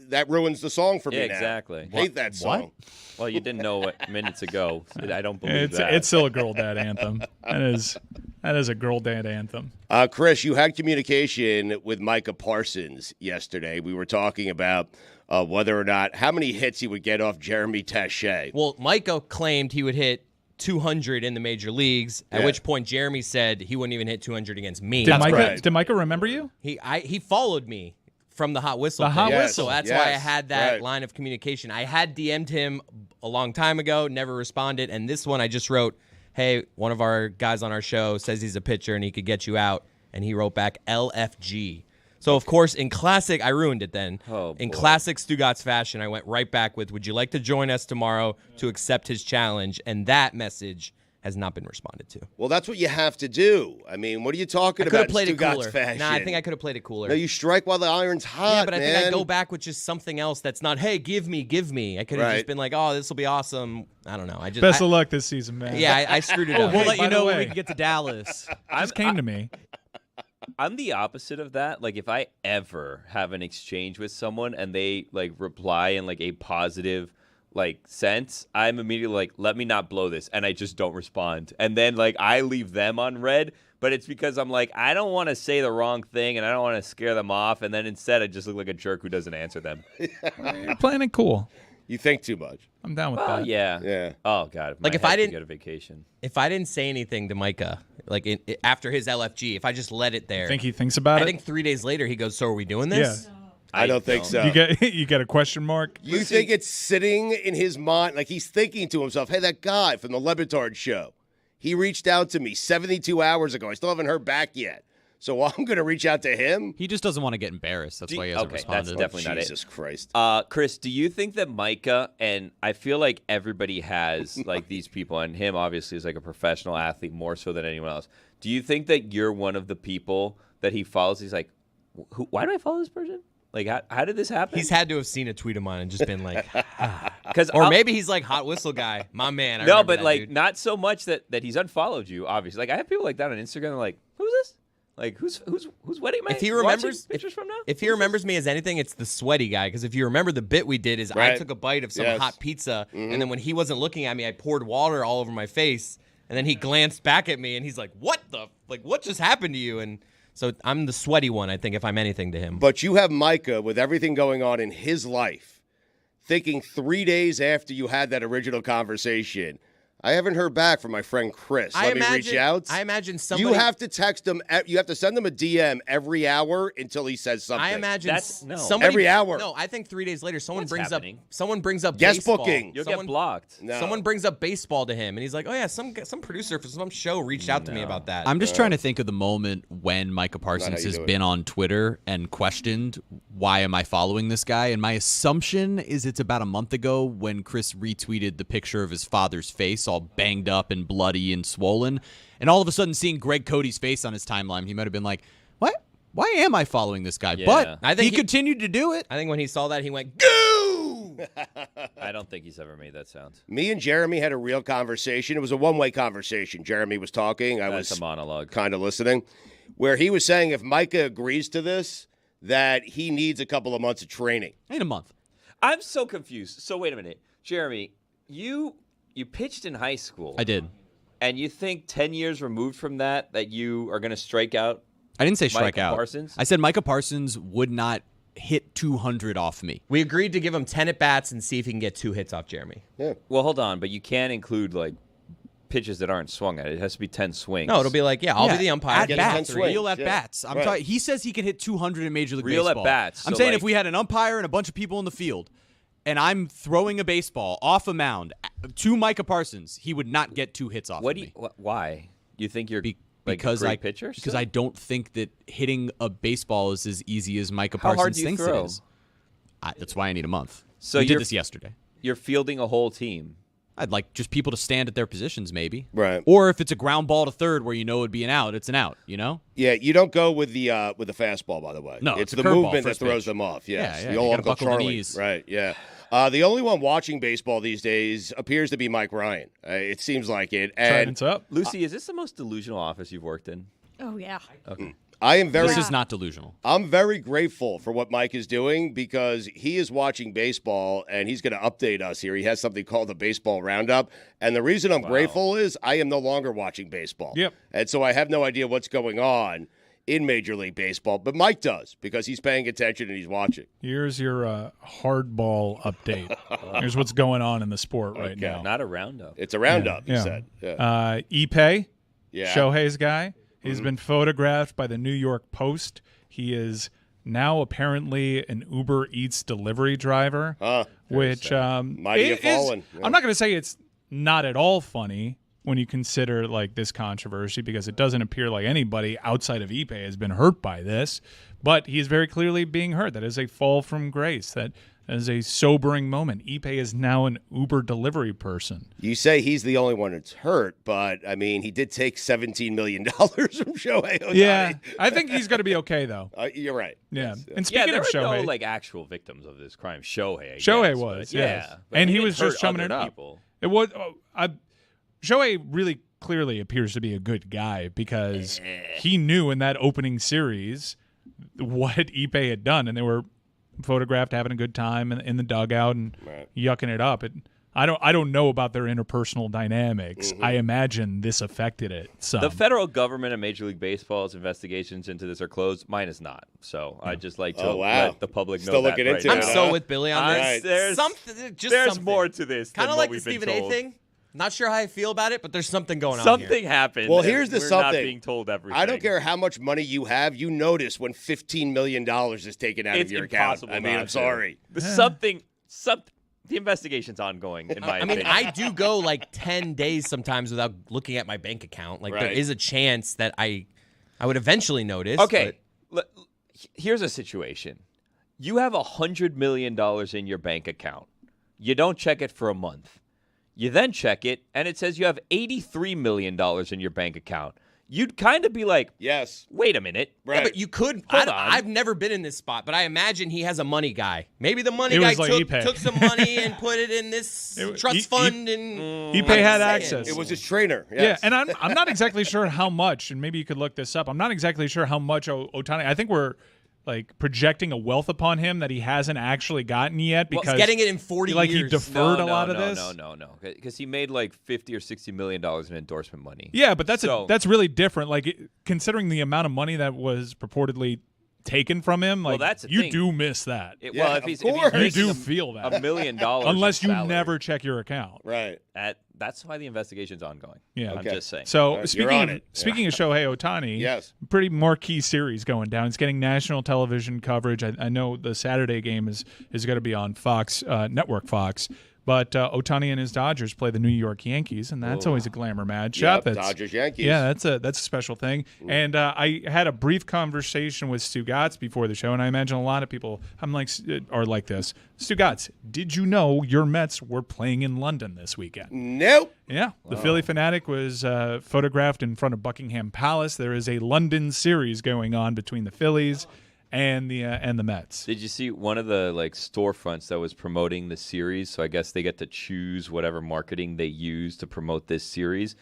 that ruins the song for me now. exactly. Hate that song. Well, you didn't know what minutes ago. I don't believe that. It's still a girl dad anthem. That is a girl dad anthem. Chris, you had communication with Micah Parsons yesterday. We were talking about whether or not how many hits he would get off Jeremy Taché. Well, Micah claimed he would hit 200 in the major leagues, at which point Jeremy said he wouldn't even hit 200 against me. Did Micah remember you? He followed me from the Hot Whistle. The Hot thing. Whistle. So that's why I had that line of communication. I had DM'd him a long time ago, never responded, and this one I just wrote, hey, one of our guys on our show says he's a pitcher and he could get you out, and he wrote back LFG. So, of course, in classic, I ruined it then. In classic Stugotz fashion, I went right back with, would you like to join us tomorrow to accept his challenge? And that message has not been responded to. Well, that's what you have to do. I mean, what are you talking about in Stugotz fashion? Nah, I think I could have played it cooler. No, you strike while the iron's hot, yeah, but I think man. I'd go back with just something else that's not, hey, give me. I could have just been like, oh, this will be awesome. I don't know. Best of luck this season, man. Yeah, I screwed it up. We'll let you know when we can get to Dallas. Just came to me. I'm the opposite of that. Like, if I ever have an exchange with someone and they, like, reply in, like, a positive, like, sense, I'm immediately like, let me not blow this. And I just don't respond. And then, like, I leave them on red. But it's because I'm like, I don't want to say the wrong thing and I don't want to scare them off. And then instead, I just look like a jerk who doesn't answer them. You're playing it cool. You think too much. I'm down with that. Yeah. Yeah. Oh, God. Like, if I didn't go to vacation. If I didn't say anything to Micah, like after his LFG, if I just let it there. Think he thinks about it? I think 3 days later, he goes, so are we doing this? Yeah. I don't think so. You get a question mark? You think it's sitting in his mind, like he's thinking to himself, hey, that guy from the Le Batard Show, he reached out to me 72 hours ago. I still haven't heard back yet. So I'm going to reach out to him. He just doesn't want to get embarrassed. That's why he hasn't responded. That's definitely not it. Jesus Christ. Chris, do you think that Micah, and I feel like everybody has like these people, and him obviously is like a professional athlete more so than anyone else. Do you think that you're one of the people that he follows? He's like, why do I follow this person? Like, how did this happen? He's had to have seen a tweet of mine and just been like, or maybe he's like Hot Whistle guy, my man. No, but like dude. Not so much that he's unfollowed you. Obviously, like I have people like that on Instagram. They're like, who's this? Like who's wedding? If he remembers pictures from now, if he remembers me as anything, it's the sweaty guy. Because if you remember the bit we did, is I took a bite of some hot pizza, and then when he wasn't looking at me, I poured water all over my face, and then he glanced back at me, and he's like, "What the? Like, what just happened to you?" And So I'm the sweaty one, I think, if I'm anything to him. But you have Micah with everything going on in his life, thinking 3 days after you had that original conversation, I haven't heard back from my friend Chris. Let me reach out. I imagine somebody. You have to text him. You have to send him a DM every hour until he says something. I imagine somebody, every hour. No, I think 3 days later, someone brings happening? up guest baseball. booking. You'll get blocked. No. Someone brings up baseball to him, and he's like, "Oh yeah, some producer for some show reached out to me about that." I'm just trying to think of the moment when Micah Parsons has been on Twitter and questioned, why am I following this guy? And my assumption is it's about a month ago when Chris retweeted the picture of his father's face all banged up and bloody and swollen. And all of a sudden seeing Greg Cody's face on his timeline, he might have been like, what? Why am I following this guy? Yeah. But I think he continued to do it. I think when he saw that, he went, "Goo!" I don't think he's ever made that sound. Me and Jeremy had a real conversation. It was a one-way conversation. Jeremy was talking. I was a monologue. Kind of listening, where he was saying if Micah agrees to this, that he needs a couple of months of training. In a month. I'm so confused. So wait a minute. Jeremy, you pitched in high school. I did. And you think 10 years removed from that you are going to strike out? I didn't say strike Micah out. Parsons? I said Micah Parsons would not hit 200 off me. We agreed to give him 10 at-bats and see if he can get 2 hits off Jeremy. Yeah. Well, hold on, but you can't include pitches that aren't swung at. It has to be 10 swings. No, it'll be like, I'll be the umpire. At Get bats, 10 swings. real at Yeah. bats. I'm Right. talking. He says he can hit 200 in Major League Real Baseball. at bats. I'm So, saying if we had an umpire and a bunch of people in the field, and I'm throwing a baseball off a mound to Micah Parsons, he would not get 2 hits off of me. Why? You think you're Because a great pitcher? Because I don't think that hitting a baseball is as easy as Micah How hard Parsons do you thinks throw? it is. That's why I need a month. So we did you're- this yesterday. You're fielding a whole team. I'd like just people to stand at their positions, maybe. Right. Or if it's a ground ball to third where you know it'd be an out, it's an out. You know. Yeah, you don't go with the fastball, by the way. No, it's it's a the curveball, movement that first throws pitch. them off. Yes, Yeah, the you old gotta Uncle buckle the Charlie. knees. Right. Yeah. The only one watching baseball these days appears to be Mike Ryan. It seems like it. And Trident's up. Lucy, is this the most delusional office you've worked in? Oh yeah. Okay. I am very. This is not delusional. I'm very grateful for what Mike is doing because he is watching baseball and he's going to update us here. He has something called the Baseball Roundup. And the reason I'm grateful is I am no longer watching baseball. Yep. And so I have no idea what's going on in Major League Baseball. But Mike does because he's paying attention and he's watching. Here's your hardball update. Here's what's going on in the sport right now. Not a roundup. It's a roundup, he Yeah. said. Yeah. Ipe, Yeah. Shohei's guy, he's been photographed by the New York Post. He is now apparently an Uber Eats delivery driver, which Mighty have fallen. Yeah. I'm not going to say it's not at all funny when you consider like this controversy because it doesn't appear like anybody outside of Ipe has been hurt by this, but he is very clearly being hurt. That is a fall from grace. That is a sobering moment. Ipe is now an Uber delivery person. You say he's the only one that's hurt, but, I mean, he did take $17 million from Shohei Ohtani. Yeah, I think he's going to be okay, though. You're right. Yeah. Yes. And speaking there of were Shohei, no actual victims of this crime. Shohei Shohei guess, was, but, yes. yeah, but And he didn't was just hurt chumming other it up. people. It was Shohei really clearly appears to be a good guy because he knew in that opening series what Ipe had done, and they were photographed having a good time in the dugout and yucking it up. I don't know about their interpersonal dynamics. I imagine this affected it some. The federal government and Major League Baseball's investigations into this are closed. Mine is not. So I just like to let the public know Still that looking right into now. it, I'm so with Billy on this. Right. There's Something. more to this. Kind than of what like the we've been Stephen A. told. thing. Not sure how I feel about it, but there's something going on Something here. happened. Well, and here's the we're something. not being told everything. I don't care how much money you have. You notice when $15 million is taken out It's of your account. impossible I mean, not I'm to. sorry. Something. The investigation's ongoing, in my I mean, opinion. I do go like 10 days sometimes without looking at my bank account. Like there Right. is a chance that I would eventually notice. Okay, here's a situation. You have $100 million in your bank account. You don't check it for a month. You then check it, and it says you have $83 million in your bank account. You'd kind of be like, yes, wait a minute. Right. Yeah, but you could. Hold on. I've never been in this spot, but I imagine he has a money guy. Maybe the money It guy was like Ipe. took some money and put it in this trust fund. And Ipe I'm had saying. access. It was his trainer. Yeah, Yes. and I'm not exactly sure how much, and maybe you could look this up. I'm not exactly sure how much Ohtani. I think we're like projecting a wealth upon him that he hasn't actually gotten yet because he's getting it in 40 like years. he deferred a lot of this. No, because he made like $50 or $60 million in endorsement money. Yeah, but that's really different. Like considering the amount of money that was purportedly taken from him, like that's the you thing. do miss that. Well, if he's you making do feel that $1 million unless you salary, never check your account. Right. That's why the investigation's ongoing. Yeah, I'm just saying. So You're on it. speaking of Shohei Ohtani, yes, pretty marquee series going down. It's getting national television coverage. I know the Saturday game is going to be on Fox Network Fox. But Ohtani and his Dodgers play the New York Yankees, and that's always a glamour matchup. Yep, Dodgers-Yankees. Yeah, that's a special thing. And I had a brief conversation with Stugotz before the show, and I imagine a lot of people are like this. Stugotz, did you know your Mets were playing in London this weekend? Nope. Yeah, the Philly Fanatic was photographed in front of Buckingham Palace. There is a London series going on between the Phillies and the Mets. Did you see one of the storefronts that was promoting the series? So I guess they get to choose whatever marketing they use to promote this series.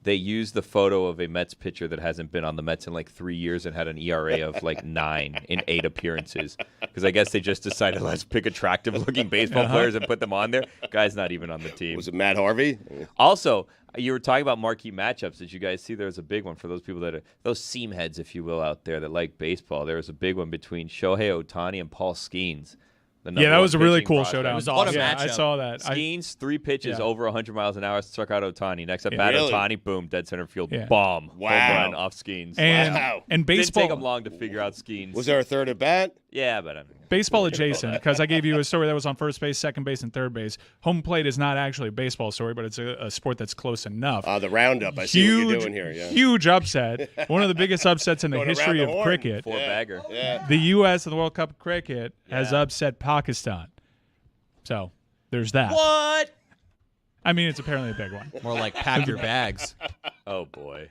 They used the photo of a Mets pitcher that hasn't been on the Mets in 3 years and had an ERA of 9 in 8 appearances. Because I guess they just decided, let's pick attractive-looking baseball players and put them on there. Guy's not even on the team. Was it Matt Harvey? Also, you were talking about marquee matchups. Did you guys see there was a big one for those people that are those seam heads, if you will, out there that like baseball? There was a big one between Shohei Ohtani and Paul Skeens. Yeah, that was a really cool showdown. It was awesome. Yeah, I saw that. Skeens, 3 pitches over 100 miles an hour, struck out Ohtani. Next at bat, Really? Ohtani, boom, dead center field, Yeah. bomb. Wow. Home run off Skeens. And baseball Didn't take him long to figure out Skeens. Was there a third at bat? Yeah, but I mean, baseball adjacent, because I gave you a story that was on first base, second base, and third base. Home plate is not actually a baseball story, but it's a sport that's close enough. The roundup. I see what you're doing here. Yeah. Huge upset. One of the biggest upsets in the Going history around of the horn. cricket. four-bagger. Yeah. The U.S. in the World Cup of cricket has upset Pakistan. So there's that. What? I mean, it's apparently a big one. More like pack your bags. Oh, boy.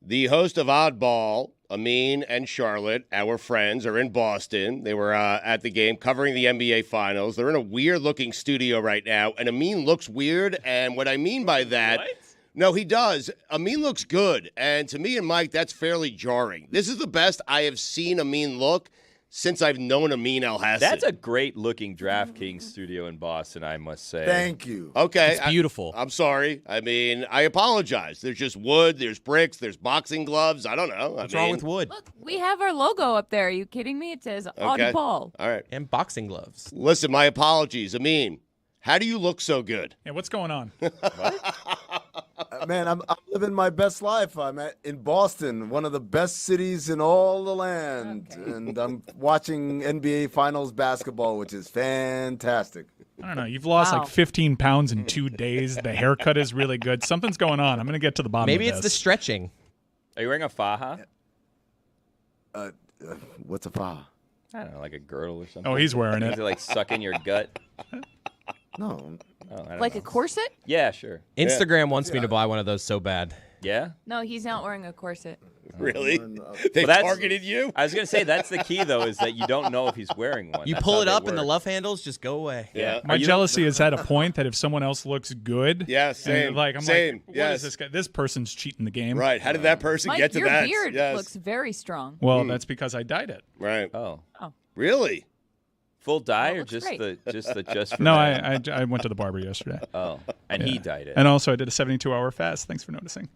The host of Oddball, Amin and Charlotte, our friends, are in Boston. They were at the game covering the NBA Finals. They're in a weird-looking studio right now, and Amin looks weird. And what I mean by that, no, he does. Amin looks good, and to me and Mike, that's fairly jarring. This is the best I have seen Amin look since I've known Amin El-Hassan. That's a great-looking DraftKings studio in Boston, I must say. Thank you. Okay. It's beautiful. I'm sorry. I mean, I apologize. There's just wood, there's bricks, there's boxing gloves. I don't know. What's wrong with wood? Look, we have our logo up there. Are you kidding me? It says Oddball. All right. And boxing gloves. Listen, my apologies. Amin, how do you look so good? Yeah, what's going on? Man, I'm living my best life. I'm in Boston, one of the best cities in all the land. Okay. And I'm watching NBA Finals basketball, which is fantastic. I don't know. You've lost like 15 pounds in 2 days. The haircut is really good. Something's going on. I'm going to get to the bottom Maybe of this. it's the stretching. Are you wearing a faja? What's a faja? I don't know, like a girdle or something. Oh, he's wearing it. Does it like suck in your gut? No. Oh, I don't Like know. a corset? Yeah, sure. Instagram wants me to buy one of those so bad. Yeah? No, he's not wearing a corset. Really? They Well, that's- targeted you? I was going to say, that's the key, though, is that you don't know if he's wearing one. You That's pull how it they up and the work. love handles just go away. Yeah. My jealousy is at a point that if someone else looks good, Yeah, same. and like I'm Same. like, what Yes. is this guy? This person's cheating the game. Right. How did that person Mike, get to your that? beard Yes. looks very strong. Well, that's because I dyed it. Right. Oh. Really? Full dye That or looks just great. just for No, men? I went to the barber yesterday. Oh. And he dyed it. And also I did a 72-hour fast. Thanks for noticing.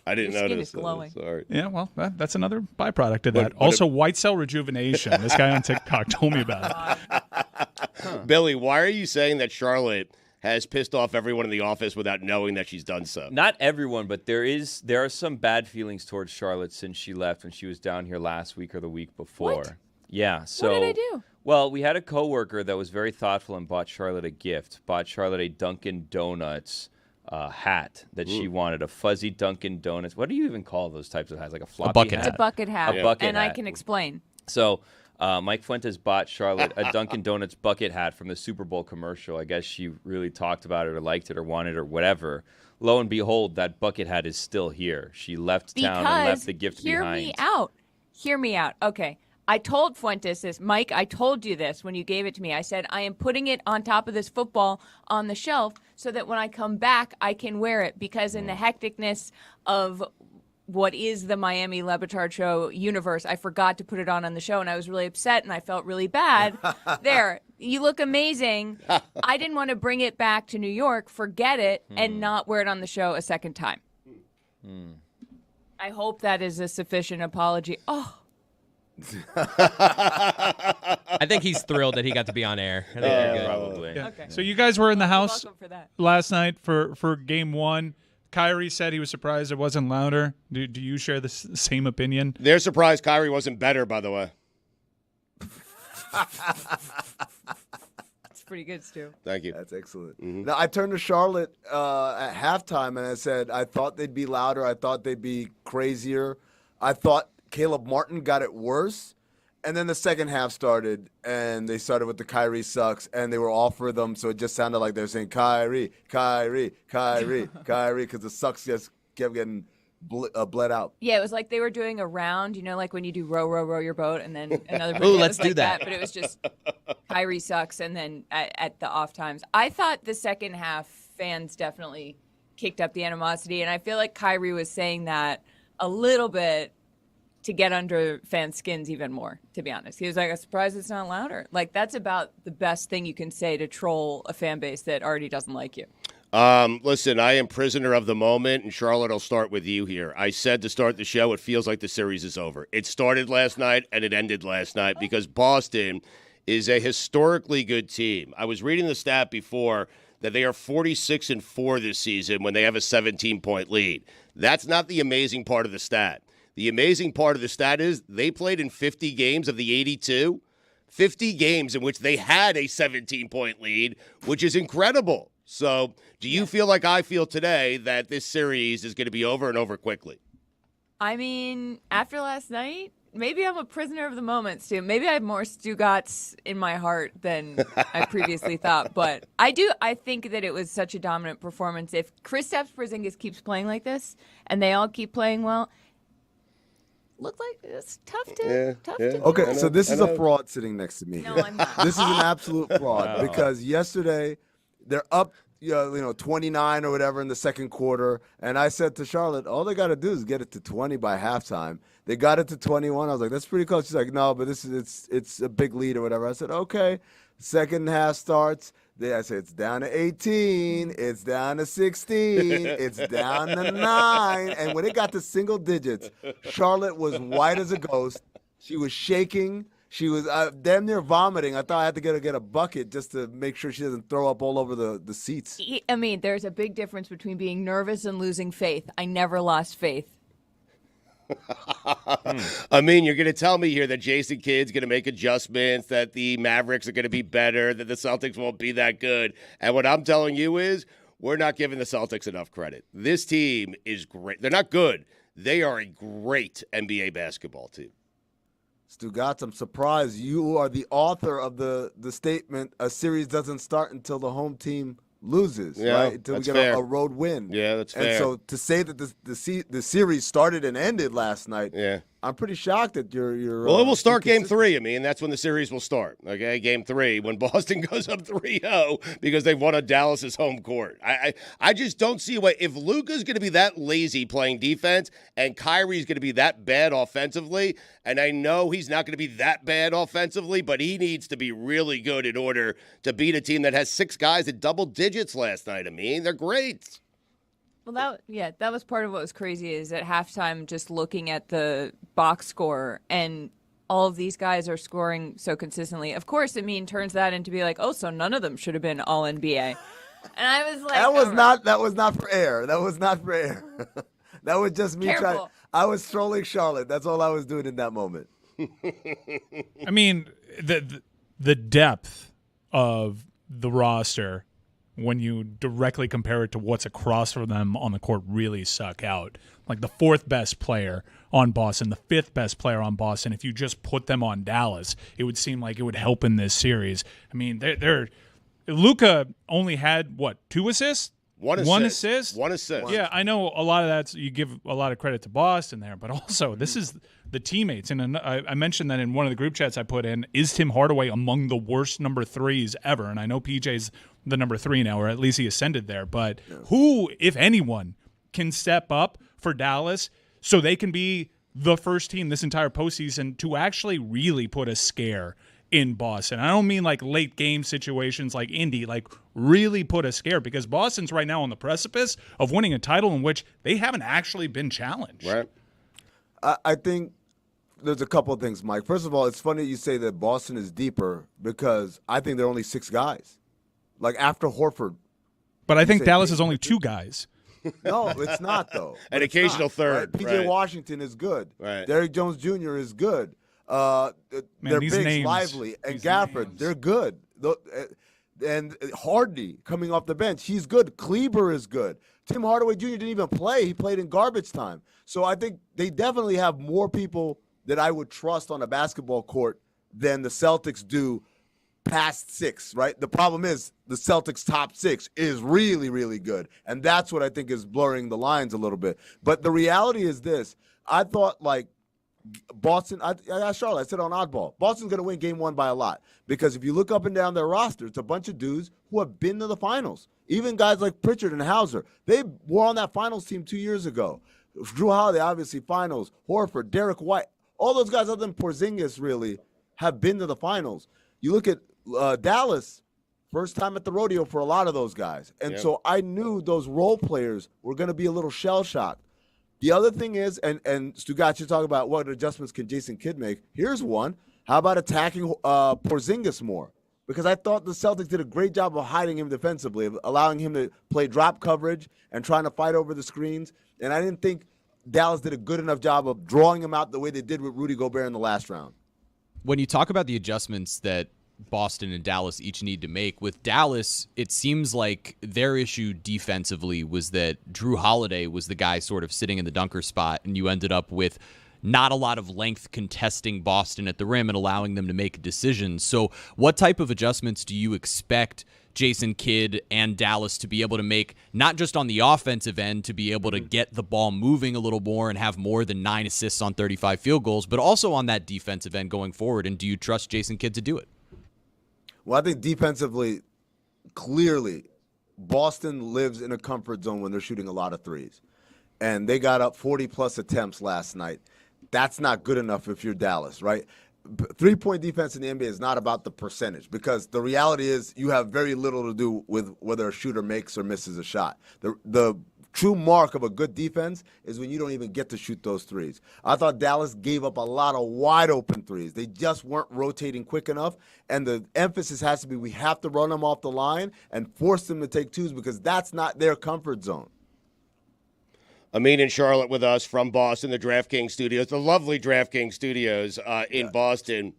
I didn't Your skin notice. is glowing. Sorry. Yeah, well, that's another byproduct of that. What Also, white cell rejuvenation. This guy on TikTok told me about it. Billy, why are you saying that Charlotte has pissed off everyone in the office without knowing that she's done so? Not everyone, but there are some bad feelings towards Charlotte since she left when she was down here last week or the week before. What? Yeah. So What did I do? Well, we had a coworker that was very thoughtful and bought Charlotte a gift. Bought Charlotte a Dunkin' Donuts hat that she wanted, a fuzzy Dunkin' Donuts. What do you even call those types of hats? Like a floppy bucket hat? It's a bucket hat. A bucket and I hat. can explain. So Mike Fuentes bought Charlotte a Dunkin' Donuts bucket hat from the Super Bowl commercial. I guess she really talked about it or liked it or wanted it or whatever. Lo and behold, that bucket hat is still here. She left town and left the gift behind. Hear me out. Okay. I told Fuentes this. Mike, I told you this when you gave it to me. I said, I am putting it on top of this football on the shelf so that when I come back, I can wear it. Because in the hecticness of what is the Miami Le Batard Show universe, I forgot to put it on the show, and I was really upset, and I felt really bad. There, you look amazing. I didn't want to bring it back to New York, forget it, and not wear it on the show a second time. I hope that is a sufficient apology. Oh. I think he's thrilled that he got to be on air. I think you're good. Probably. Yeah. Okay. So you guys were in the house welcome for that. last night for game one. Kyrie said he was surprised it wasn't louder. Do you share the same opinion? They're surprised Kyrie wasn't better, by the way. It's pretty good, Stu. Thank you. That's excellent. Now, I turned to Charlotte at halftime and I said, I thought they'd be louder. I thought they'd be crazier. I thought Caleb Martin got it worse. And then the second half started, and they started with the Kyrie sucks, and they were all for them, so it just sounded like they were saying Kyrie, Kyrie, Kyrie, Kyrie, because the sucks just kept getting bled out. Yeah, it was like they were doing a round, like when you do row, row, row your boat, and then another person. Ooh, let's was like do that. But it was just Kyrie sucks, and then at the off times. I thought the second half fans definitely kicked up the animosity, and I feel like Kyrie was saying that a little bit to get under fans' skins even more, to be honest. He was like, I'm surprised it's not louder. Like, that's about the best thing you can say to troll a fan base that already doesn't like you. Listen, I am prisoner of the moment, and Charlotte, I'll start with you here. I said to start the show, it feels like the series is over. It started last night, and it ended last night because Boston is a historically good team. I was reading the stat before that they are 46-4 this season when they have a 17-point lead. That's not the amazing part of the stat. The amazing part of the stat is they played in 50 games of the 82, 50 games in which they had a 17-point lead, which is incredible. So do you feel like I feel today that this series is going to be over and over quickly? I mean, after last night, maybe I'm a prisoner of the moment, Stu. Maybe I have more Stugotz in my heart than I previously thought. But I think that it was such a dominant performance. If Kristaps Porzingis keeps playing like this and they all keep playing well, look like it's tough to Okay, so this is a fraud sitting next to me. No, I'm not. This is an absolute fraud because yesterday they're up 29 or whatever in the second quarter, and I said to Charlotte, all they got to do is get it to 20 by halftime. They got it to 21. I was like, that's pretty close. She's like, no, but it's a big lead or whatever. I said, okay. Second half starts. I said, it's down to 18. It's down to 16. It's down to 9. And when it got to single digits, Charlotte was white as a ghost. She was shaking. She was damn near vomiting. I thought I had to get a bucket just to make sure she doesn't throw up all over the seats. I mean, there's a big difference between being nervous and losing faith. I never lost faith. I mean, you're going to tell me here that Jason Kidd's going to make adjustments, that the Mavericks are going to be better, that the Celtics won't be that good. And what I'm telling you is we're not giving the Celtics enough credit. This team is great. They're not good. They are a great NBA basketball team. Stugotz, I'm surprised you are the author of the statement, a series doesn't start until the home team loses, right? Until we get a road win. Yeah, that's fair. And so to say that the series started and ended last night, I'm pretty shocked that you're well, it will start Game 3. I mean, that's when the series will start, okay? Game 3, when Boston goes up 3-0 because they've won on Dallas's home court. I just don't see a way. If Luka's going to be that lazy playing defense and Kyrie's going to be that bad offensively, and I know he's not going to be that bad offensively, but he needs to be really good in order to beat a team that has 6 guys at double digits last night. I mean, they're great. Well, that was part of what was crazy is at halftime just looking at the box score and all of these guys are scoring so consistently. Of course, turns that into be like, oh, so none of them should have been all NBA. And I was like, that was not for air. That was not for air. That was just me trying. I was trolling Charlotte. That's all I was doing in that moment. I mean, the depth of the roster, when you directly compare it to what's across from them on the court, really suck out. Like the 4th best player on Boston, the 5th best player on Boston, if you just put them on Dallas, it would seem like it would help in this series. I mean, Luka only had, 2 assists? One assist? One assist. Yeah, I know a lot of that. You give a lot of credit to Boston there, but also this is the teammates. And I mentioned that in one of the group chats I put in, is Tim Hardaway among the worst number 3s ever? And I know PJ's the number 3 now, or at least he ascended there. But who, if anyone, can step up for Dallas so they can be the first team this entire postseason to actually really put a scare in Boston? I don't mean like late game situations like Indy, like really put a scare, because Boston's right now on the precipice of winning a title in which they haven't actually been challenged. Right. I think there's a couple of things, Mike. First of all, it's funny you say that Boston is deeper because I think there are only 6 guys. Like after Horford. But I think Dallas is only 2 guys. No, it's not, though. An occasional third. Right? PJ Washington is good. Right. Derrick Jones Jr. is good. They're big, Lively, and Gafford. They're good. And Hardy coming off the bench, he's good. Kleber is good. Tim Hardaway Jr. didn't even play. He played in garbage time. So I think they definitely have more people that I would trust on a basketball court than the Celtics do past 6, right? The problem is the Celtics' top 6 is really, really good. And that's what I think is blurring the lines a little bit. But the reality is this. I thought, like, Boston, I asked Charlotte, I said on Oddball, Boston's going to win game 1 by a lot. Because if you look up and down their roster, it's a bunch of dudes who have been to the finals. Even guys like Pritchard and Hauser. They were on that finals team 2 years ago. Drew Holiday, obviously, finals. Horford, Derek White. All those guys other than Porzingis, really, have been to the finals. You look at Dallas, first time at the rodeo for a lot of those guys. And so I knew those role players were going to be a little shell-shocked. The other thing is, and Stugotz, you talk about what adjustments can Jason Kidd make. Here's one. How about attacking Porzingis more? Because I thought the Celtics did a great job of hiding him defensively, of allowing him to play drop coverage and trying to fight over the screens. And I didn't think Dallas did a good enough job of drawing him out the way they did with Rudy Gobert in the last round. When you talk about the adjustments that Boston and Dallas each need to make, with Dallas, it seems like their issue defensively was that Drew Holiday was the guy sort of sitting in the dunker spot, and you ended up with not a lot of length contesting Boston at the rim and allowing them to make decisions. So what type of adjustments do you expect Jason Kidd and Dallas to be able to make, not just on the offensive end, to be able to get the ball moving a little more and have more than 9 assists on 35 field goals, but also on that defensive end going forward? And do you trust Jason Kidd to do it? Well, I think defensively, clearly, Boston lives in a comfort zone when they're shooting a lot of threes. And they got up 40-plus attempts last night. That's not good enough if you're Dallas, right? Three-point defense in the NBA is not about the percentage, because the reality is you have very little to do with whether a shooter makes or misses a shot. The true mark of a good defense is when you don't even get to shoot those threes. I thought Dallas gave up a lot of wide-open threes. They just weren't rotating quick enough, and the emphasis has to be we have to run them off the line and force them to take twos, because that's not their comfort zone. Amin in Charlotte with us from Boston, the DraftKings studios, the lovely DraftKings studios in Boston.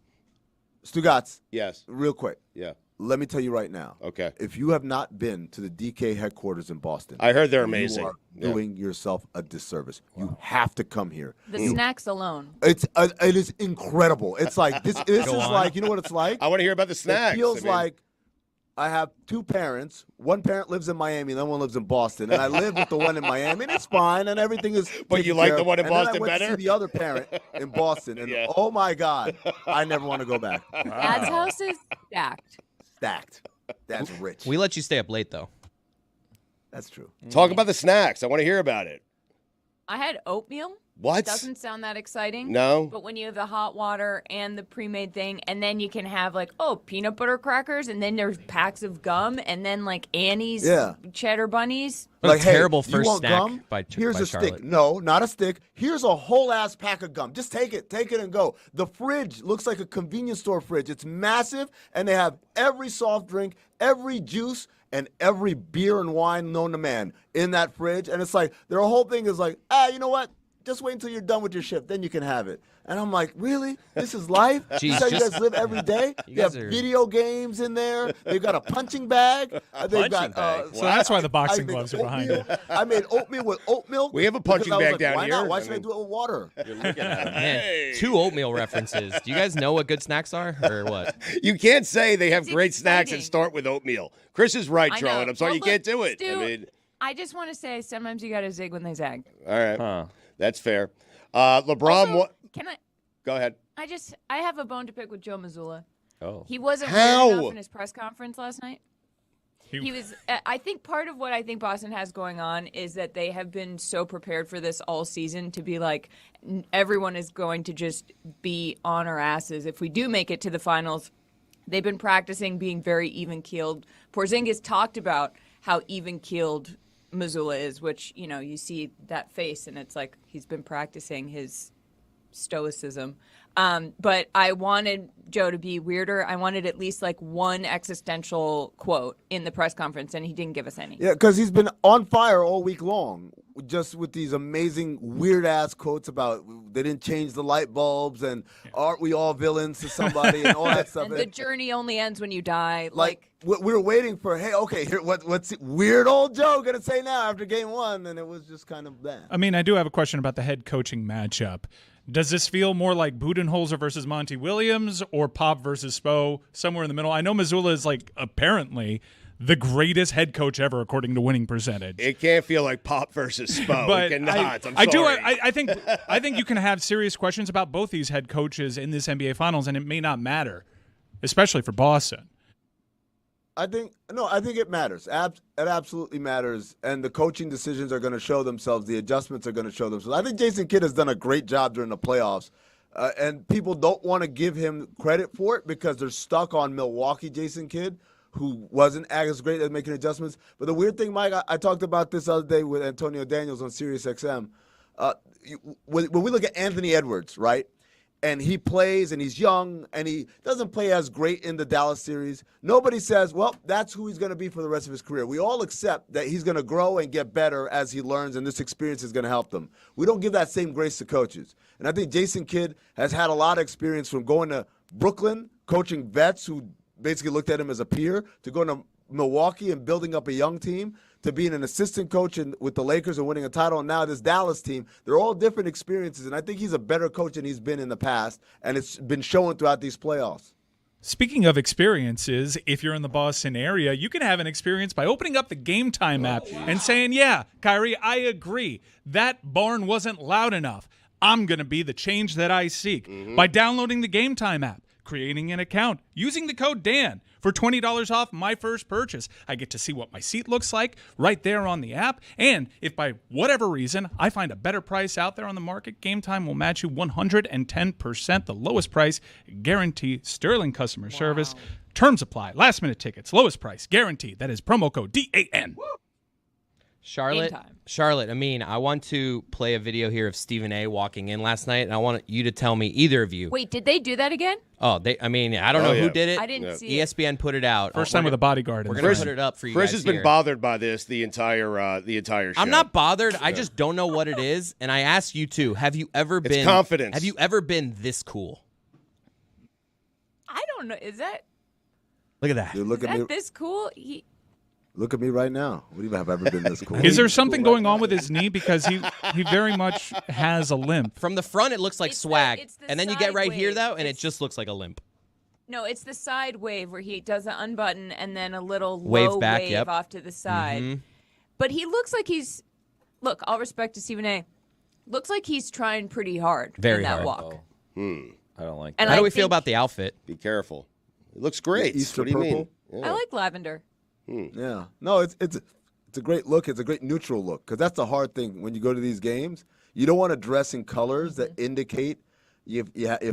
Stugotz. Yes. Real quick. Yeah. Let me tell you right now. Okay. If you have not been to the DK headquarters in Boston, I heard they're amazing. You are doing yourself a disservice. You have to come here. The snacks alone. It is incredible. It's like this is like, you know what it's like? I want to hear about the snacks. It feels like I have two parents. One parent lives in Miami, and the other one lives in Boston. And I live with the one in Miami, and it's fine, and everything is. But you like the one in Boston better? better? To see the other parent in Boston, and oh my God, I never want to go back. Dad's house is stacked. Stacked. That's rich. We let you stay up late, though. That's true. Talk about the snacks. I want to hear about it. I had oatmeal. What? Doesn't sound that exciting. No. But when you have the hot water and the pre-made thing, and then you can have peanut butter crackers, and then there's packs of gum, and then Annie's cheddar bunnies. What a terrible you first want snack gum? Here's by a Charlotte. stick. No, not a stick. Here's a whole ass pack of gum. Just take it and go. The fridge looks like a convenience store fridge. It's massive, and they have every soft drink, every juice, and every beer and wine known to man in that fridge. And it's like their whole thing is like, you know what? Just wait until you're done with your shift, then you can have it. And I'm like, really? This is life? Jeez, This is how you guys live every day? You have video games in there. They've got a punching bag. They've got. So that's why the boxing gloves are behind it. I made oatmeal with oat milk. We have a punching bag down why here. Not? Why should I do it with water? You're looking at him. Man, 2 oatmeal references. Do you guys know what good snacks are, or what? You can't say they have It's great snacks and exciting. start with oatmeal. Chris is right, I Charlotte. know. I'm sorry you Well, can't do it. Stu, I just want to say sometimes you got to zig when they zag. All right. Huh. That's fair. LeBron. Also, can I? Go ahead. I have a bone to pick with Joe Mazzulla. Oh. He wasn't How? weird enough in his press conference last night. He was. I think part of what I think Boston has going on is that they have been so prepared for this all season to be like everyone is going to just be on our asses if we do make it to the finals. They've been practicing being very even-keeled. Porzingis talked about how even-keeled Mazzulla is, which, you see that face, and it's like he's been practicing his stoicism. But I wanted Joe to be weirder. I wanted at least one existential quote in the press conference, and he didn't give us any. Yeah, because he's been on fire all week long, just with these amazing weird-ass quotes about they didn't change the light bulbs and aren't we all villains to somebody and all that stuff. And the journey only ends when you die. We were waiting for, hey, okay, here, what's weird old Joe going to say now after game 1? And it was just kind of that. I mean, I do have a question about the head coaching matchup. Does this feel more like Budenholzer versus Monty Williams or Pop versus Spo, somewhere in the middle? I know Mazzulla is apparently the greatest head coach ever according to winning percentage. It can't feel like Pop versus Spo. But It cannot. I'm I do. sorry. I think you can have serious questions about both these head coaches in this NBA Finals, and it may not matter, especially for Boston. I think it matters. It absolutely matters, and the coaching decisions are going to show themselves. The adjustments are going to show themselves. I think Jason Kidd has done a great job during the playoffs, and people don't want to give him credit for it because they're stuck on Milwaukee Jason Kidd, who wasn't as great at making adjustments. But the weird thing, Mike, I talked about this other day with Antonio Daniels on SiriusXM. When we look at Anthony Edwards, right? And he plays, and he's young, and he doesn't play as great in the Dallas series. Nobody says, well, that's who he's going to be for the rest of his career. We all accept that he's going to grow and get better as he learns, and this experience is going to help them. We don't give that same grace to coaches. And I think Jason Kidd has had a lot of experience from going to Brooklyn, coaching vets who basically looked at him as a peer, to going to Milwaukee and building up a young team, to being an assistant coach with the Lakers and winning a title, and now this Dallas team. They're all different experiences, and I think he's a better coach than he's been in the past, and it's been showing throughout these playoffs. Speaking of experiences, if you're in the Boston area, you can have an experience by opening up the Game Time app and saying, yeah, Kyrie, I agree. That barn wasn't loud enough. I'm going to be the change that I seek. By downloading the Game Time app, creating an account, using the code Dan for $20 off my first purchase. I get to see what my seat looks like right there on the app. And if by whatever reason I find a better price out there on the market, Game Time will match you 110%, the lowest price guarantee. Sterling customer service. Terms apply. Last minute tickets. Lowest price guaranteed. That is promo code DAN. Charlotte, Amin, I want to play a video here of Stephen A. walking in last night, and I want you to tell me, either of you. Wait, did they do that again? Oh, I don't know who did it. I didn't see ESPN put it out. First time with a bodyguard. We're going to put it up for you Chris guys has been here. bothered by this the entire show. I'm not bothered. I just don't know what it is, and I ask you too. Have you ever been? It's confidence. Have you ever been this cool? I don't know. Is that Look at that. Dude, look is at me. that this cool? Look at me right now. What do you have ever been this cool? Is there something going on with his knee? Because he very much has a limp. From the front, it looks like It's swag, it's the and then you get side right here wave. though, and it just looks like a limp. No, it's the side wave where he does an unbutton and then a little Wave low back, wave yep. off to the side. Mhm. But he looks like he's. Look, all respect to Stephen A. Looks like he's trying pretty hard Very in that hard. walk. I don't like And that. How do I we feel think- about the outfit? Be careful. It looks great. Easter what do you purple? mean? I like lavender. Yeah. No, it's a great look. It's a great neutral look because that's the hard thing when you go to these games. You don't want to dress in colors that indicate you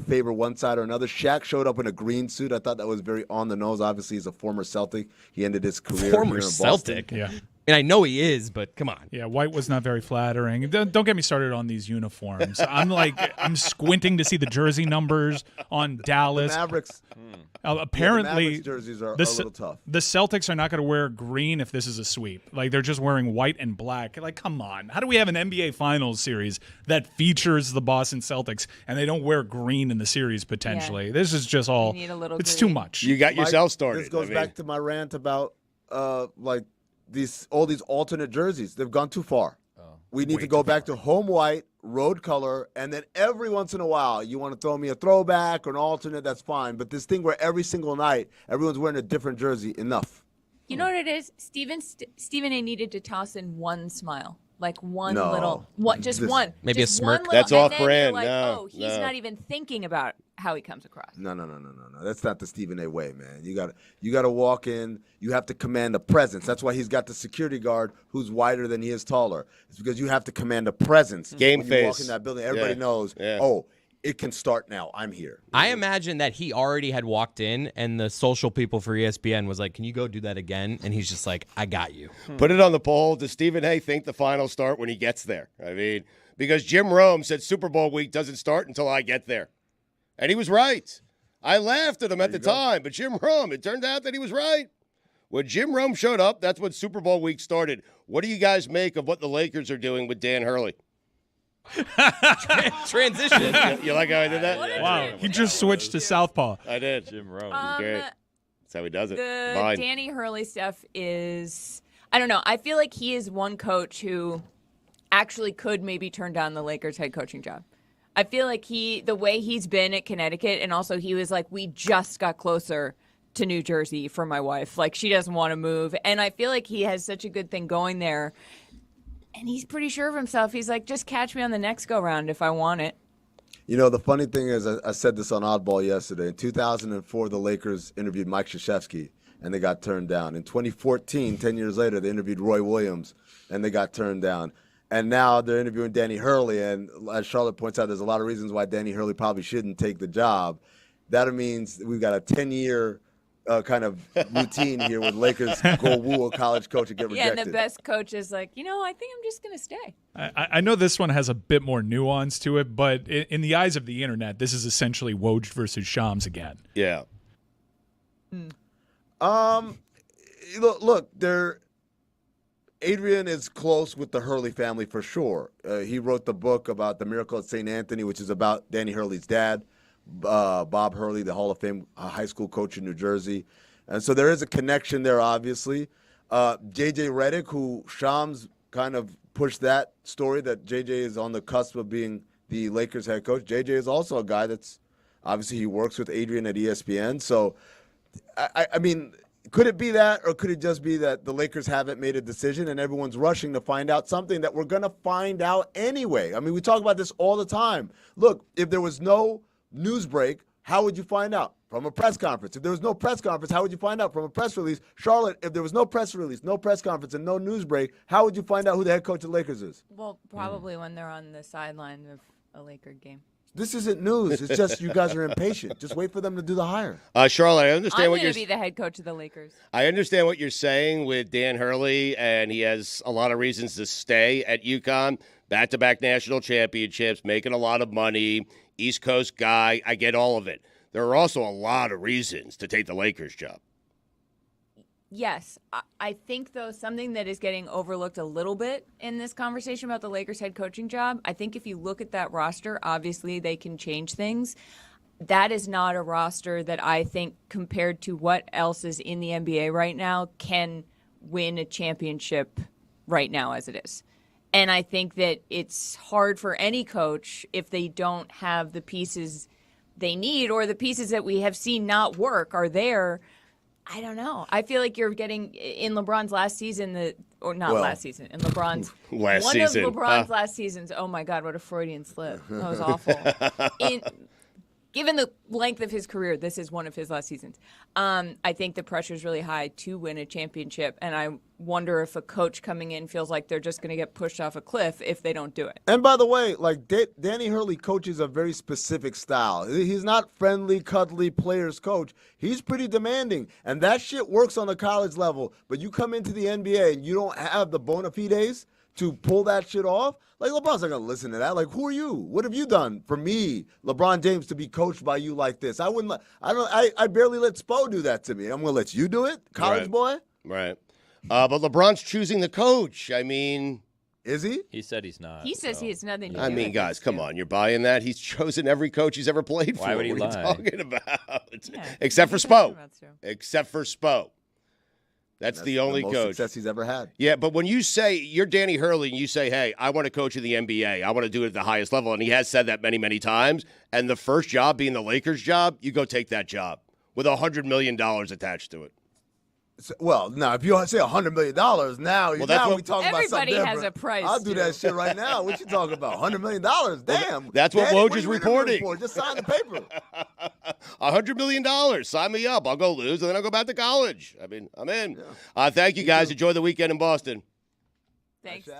favor one side or another. Shaq showed up in a green suit. I thought that was very on the nose. Obviously, he's a former Celtic. He ended his career Former here in Boston. Celtic. Yeah. And I know he is, but come on. Yeah, white was not very flattering. Don't get me started on these uniforms. I'm squinting to see the jersey numbers on Dallas. The Mavericks. Apparently, Mavericks jerseys are a the little tough. The Celtics are not going to wear green if this is a sweep. Like, they're just wearing white and black. Like, come on. How do we have an NBA Finals series that features the Boston Celtics and they don't wear green in the series potentially? Yeah. This is just all. You need a little It's green. too much. You got yourself started. This goes back to my rant about all these alternate jerseys. They've gone too far. We need to go back to home white, road color, and then every once in a while, you want to throw me a throwback or an alternate, that's fine. But this thing where every single night, everyone's wearing a different jersey, enough. You know what it is? Stephen A. needed to toss in one smile. Like one No. little, just This- one. Maybe a just smirk. one little, That's and off then you're brand. Like, No, oh, he's no. not even thinking about how he comes across. No. That's not the Stephen A. way, man. You got to walk in. You have to command a presence. That's why he's got the security guard who's wider than he is taller. It's because you have to command a presence. Game when you walk face. in that building, everybody Yeah. knows, Yeah. oh, it can start now. I'm here. I imagine that he already had walked in, and the social people for ESPN was like, "Can you go do that again?" And he's just like, "I got you." Put it on the poll. Does Stephen A. think the finals start when he gets there? I mean, because Jim Rome said Super Bowl week doesn't start until I get there. And he was right. I laughed at him at the time, but Jim Rome, it turned out that he was right. When Jim Rome showed up, that's when Super Bowl week started. What do you guys make of what the Lakers are doing with Dan Hurley? Transition. You like how I did that? Wow, he just switched to southpaw. I did. Jim Rome. Great. That's how he does it. The Fine. Danny Hurley stuff is, I don't know. I feel like he is one coach who actually could maybe turn down the Lakers head coaching job. I feel like the way he's been at Connecticut, and also he was like, we just got closer to New Jersey for my wife. Like, she doesn't want to move. And I feel like he has such a good thing going there. And he's pretty sure of himself. He's like, just catch me on the next go round if I want it. You know, the funny thing is, I said this on Oddball yesterday. In 2004, the Lakers interviewed Mike Krzyzewski, and they got turned down. In 2014, 10 years later, they interviewed Roy Williams, and they got turned down. And now they're interviewing Danny Hurley, and as Charlotte points out, there's a lot of reasons why Danny Hurley probably shouldn't take the job. That means we've got a 10-year kind of routine here with Lakers go woo a college coach and get rejected. Yeah, and the best coach is like, I think I'm just going to stay. I know this one has a bit more nuance to it, but in the eyes of the internet, this is essentially Woj versus Shams again. Yeah. Look, Adrian is close with the Hurley family for sure. He wrote the book about the Miracle at St. Anthony, which is about Danny Hurley's dad, Bob Hurley, the Hall of Fame high school coach in New Jersey. And so there is a connection there, obviously. JJ Redick, who Shams kind of pushed that story that JJ is on the cusp of being the Lakers head coach. JJ is also a guy that's obviously he works with Adrian at ESPN. So, I mean, could it be that, or could it just be that the Lakers haven't made a decision and everyone's rushing to find out something that we're going to find out anyway? I mean, we talk about this all the time. Look, if there was no news break, how would you find out? From a press conference. If there was no press conference, how would you find out? From a press release. Charlotte, if there was no press release, no press conference, and no news break, how would you find out who the head coach of the Lakers is? Well, probably when they're on the sideline of a Laker game. This isn't news. It's just you guys are impatient. Just wait for them to do the hire. Charlotte, I understand I'm what going you're to be the head coach of the Lakers. I understand what you're saying with Dan Hurley, and he has a lot of reasons to stay at UConn. Back-to-back national championships, making a lot of money, East Coast guy. I get all of it. There are also a lot of reasons to take the Lakers job. Yes. I think, though, something that is getting overlooked a little bit in this conversation about the Lakers head coaching job, I think if you look at that roster, obviously they can change things. That is not a roster that I think, compared to what else is in the NBA right now, can win a championship right now as it is. And I think that it's hard for any coach if they don't have the pieces they need, or the pieces that we have seen not work are there. I don't know. I feel like you're getting in LeBron's last season, in LeBron's one of LeBron's last seasons. Oh my God, what a Freudian slip! That was awful. Given the length of his career, this is one of his last seasons. I think the pressure is really high to win a championship, and I wonder if a coach coming in feels like they're just going to get pushed off a cliff if they don't do it. And by the way, like Danny Hurley coaches a very specific style. He's not friendly, cuddly players coach. He's pretty demanding, and that shit works on the college level. But you come into the NBA and you don't have the bona fides to pull that shit off. Like, LeBron's not going to listen to that. Like, who are you? What have you done for me, LeBron James, to be coached by you like this? I barely let Spo do that to me. I'm going to let you do it, college boy? Right. But LeBron's choosing the coach. I mean, is he? He said he's not. He says he has nothing to do I with mean, it. guys, come on. You're buying that? He's chosen every coach he's ever played for. Why would he what lie? are you talking about? Yeah, Except for Spo. Except for Spo. That's the only most coach success he's ever had. Yeah, but when you say you're Danny Hurley and you say, hey, I want to coach in the NBA, I want to do it at the highest level, and he has said that many, many times, and the first job being the Lakers job, you go take that job with $100 million attached to it. Well, now, if you say $100 million, now we talking about something Everybody different. has a price. I'll do that shit right now. What you talking about? $100 million? Damn. That's what Woj is reporting. Just sign the paper. $100 million. Sign me up. I'll go lose, and then I'll go back to college. I mean, I'm in. Yeah. Thank you, guys. Enjoy the weekend in Boston. Thanks, Stu.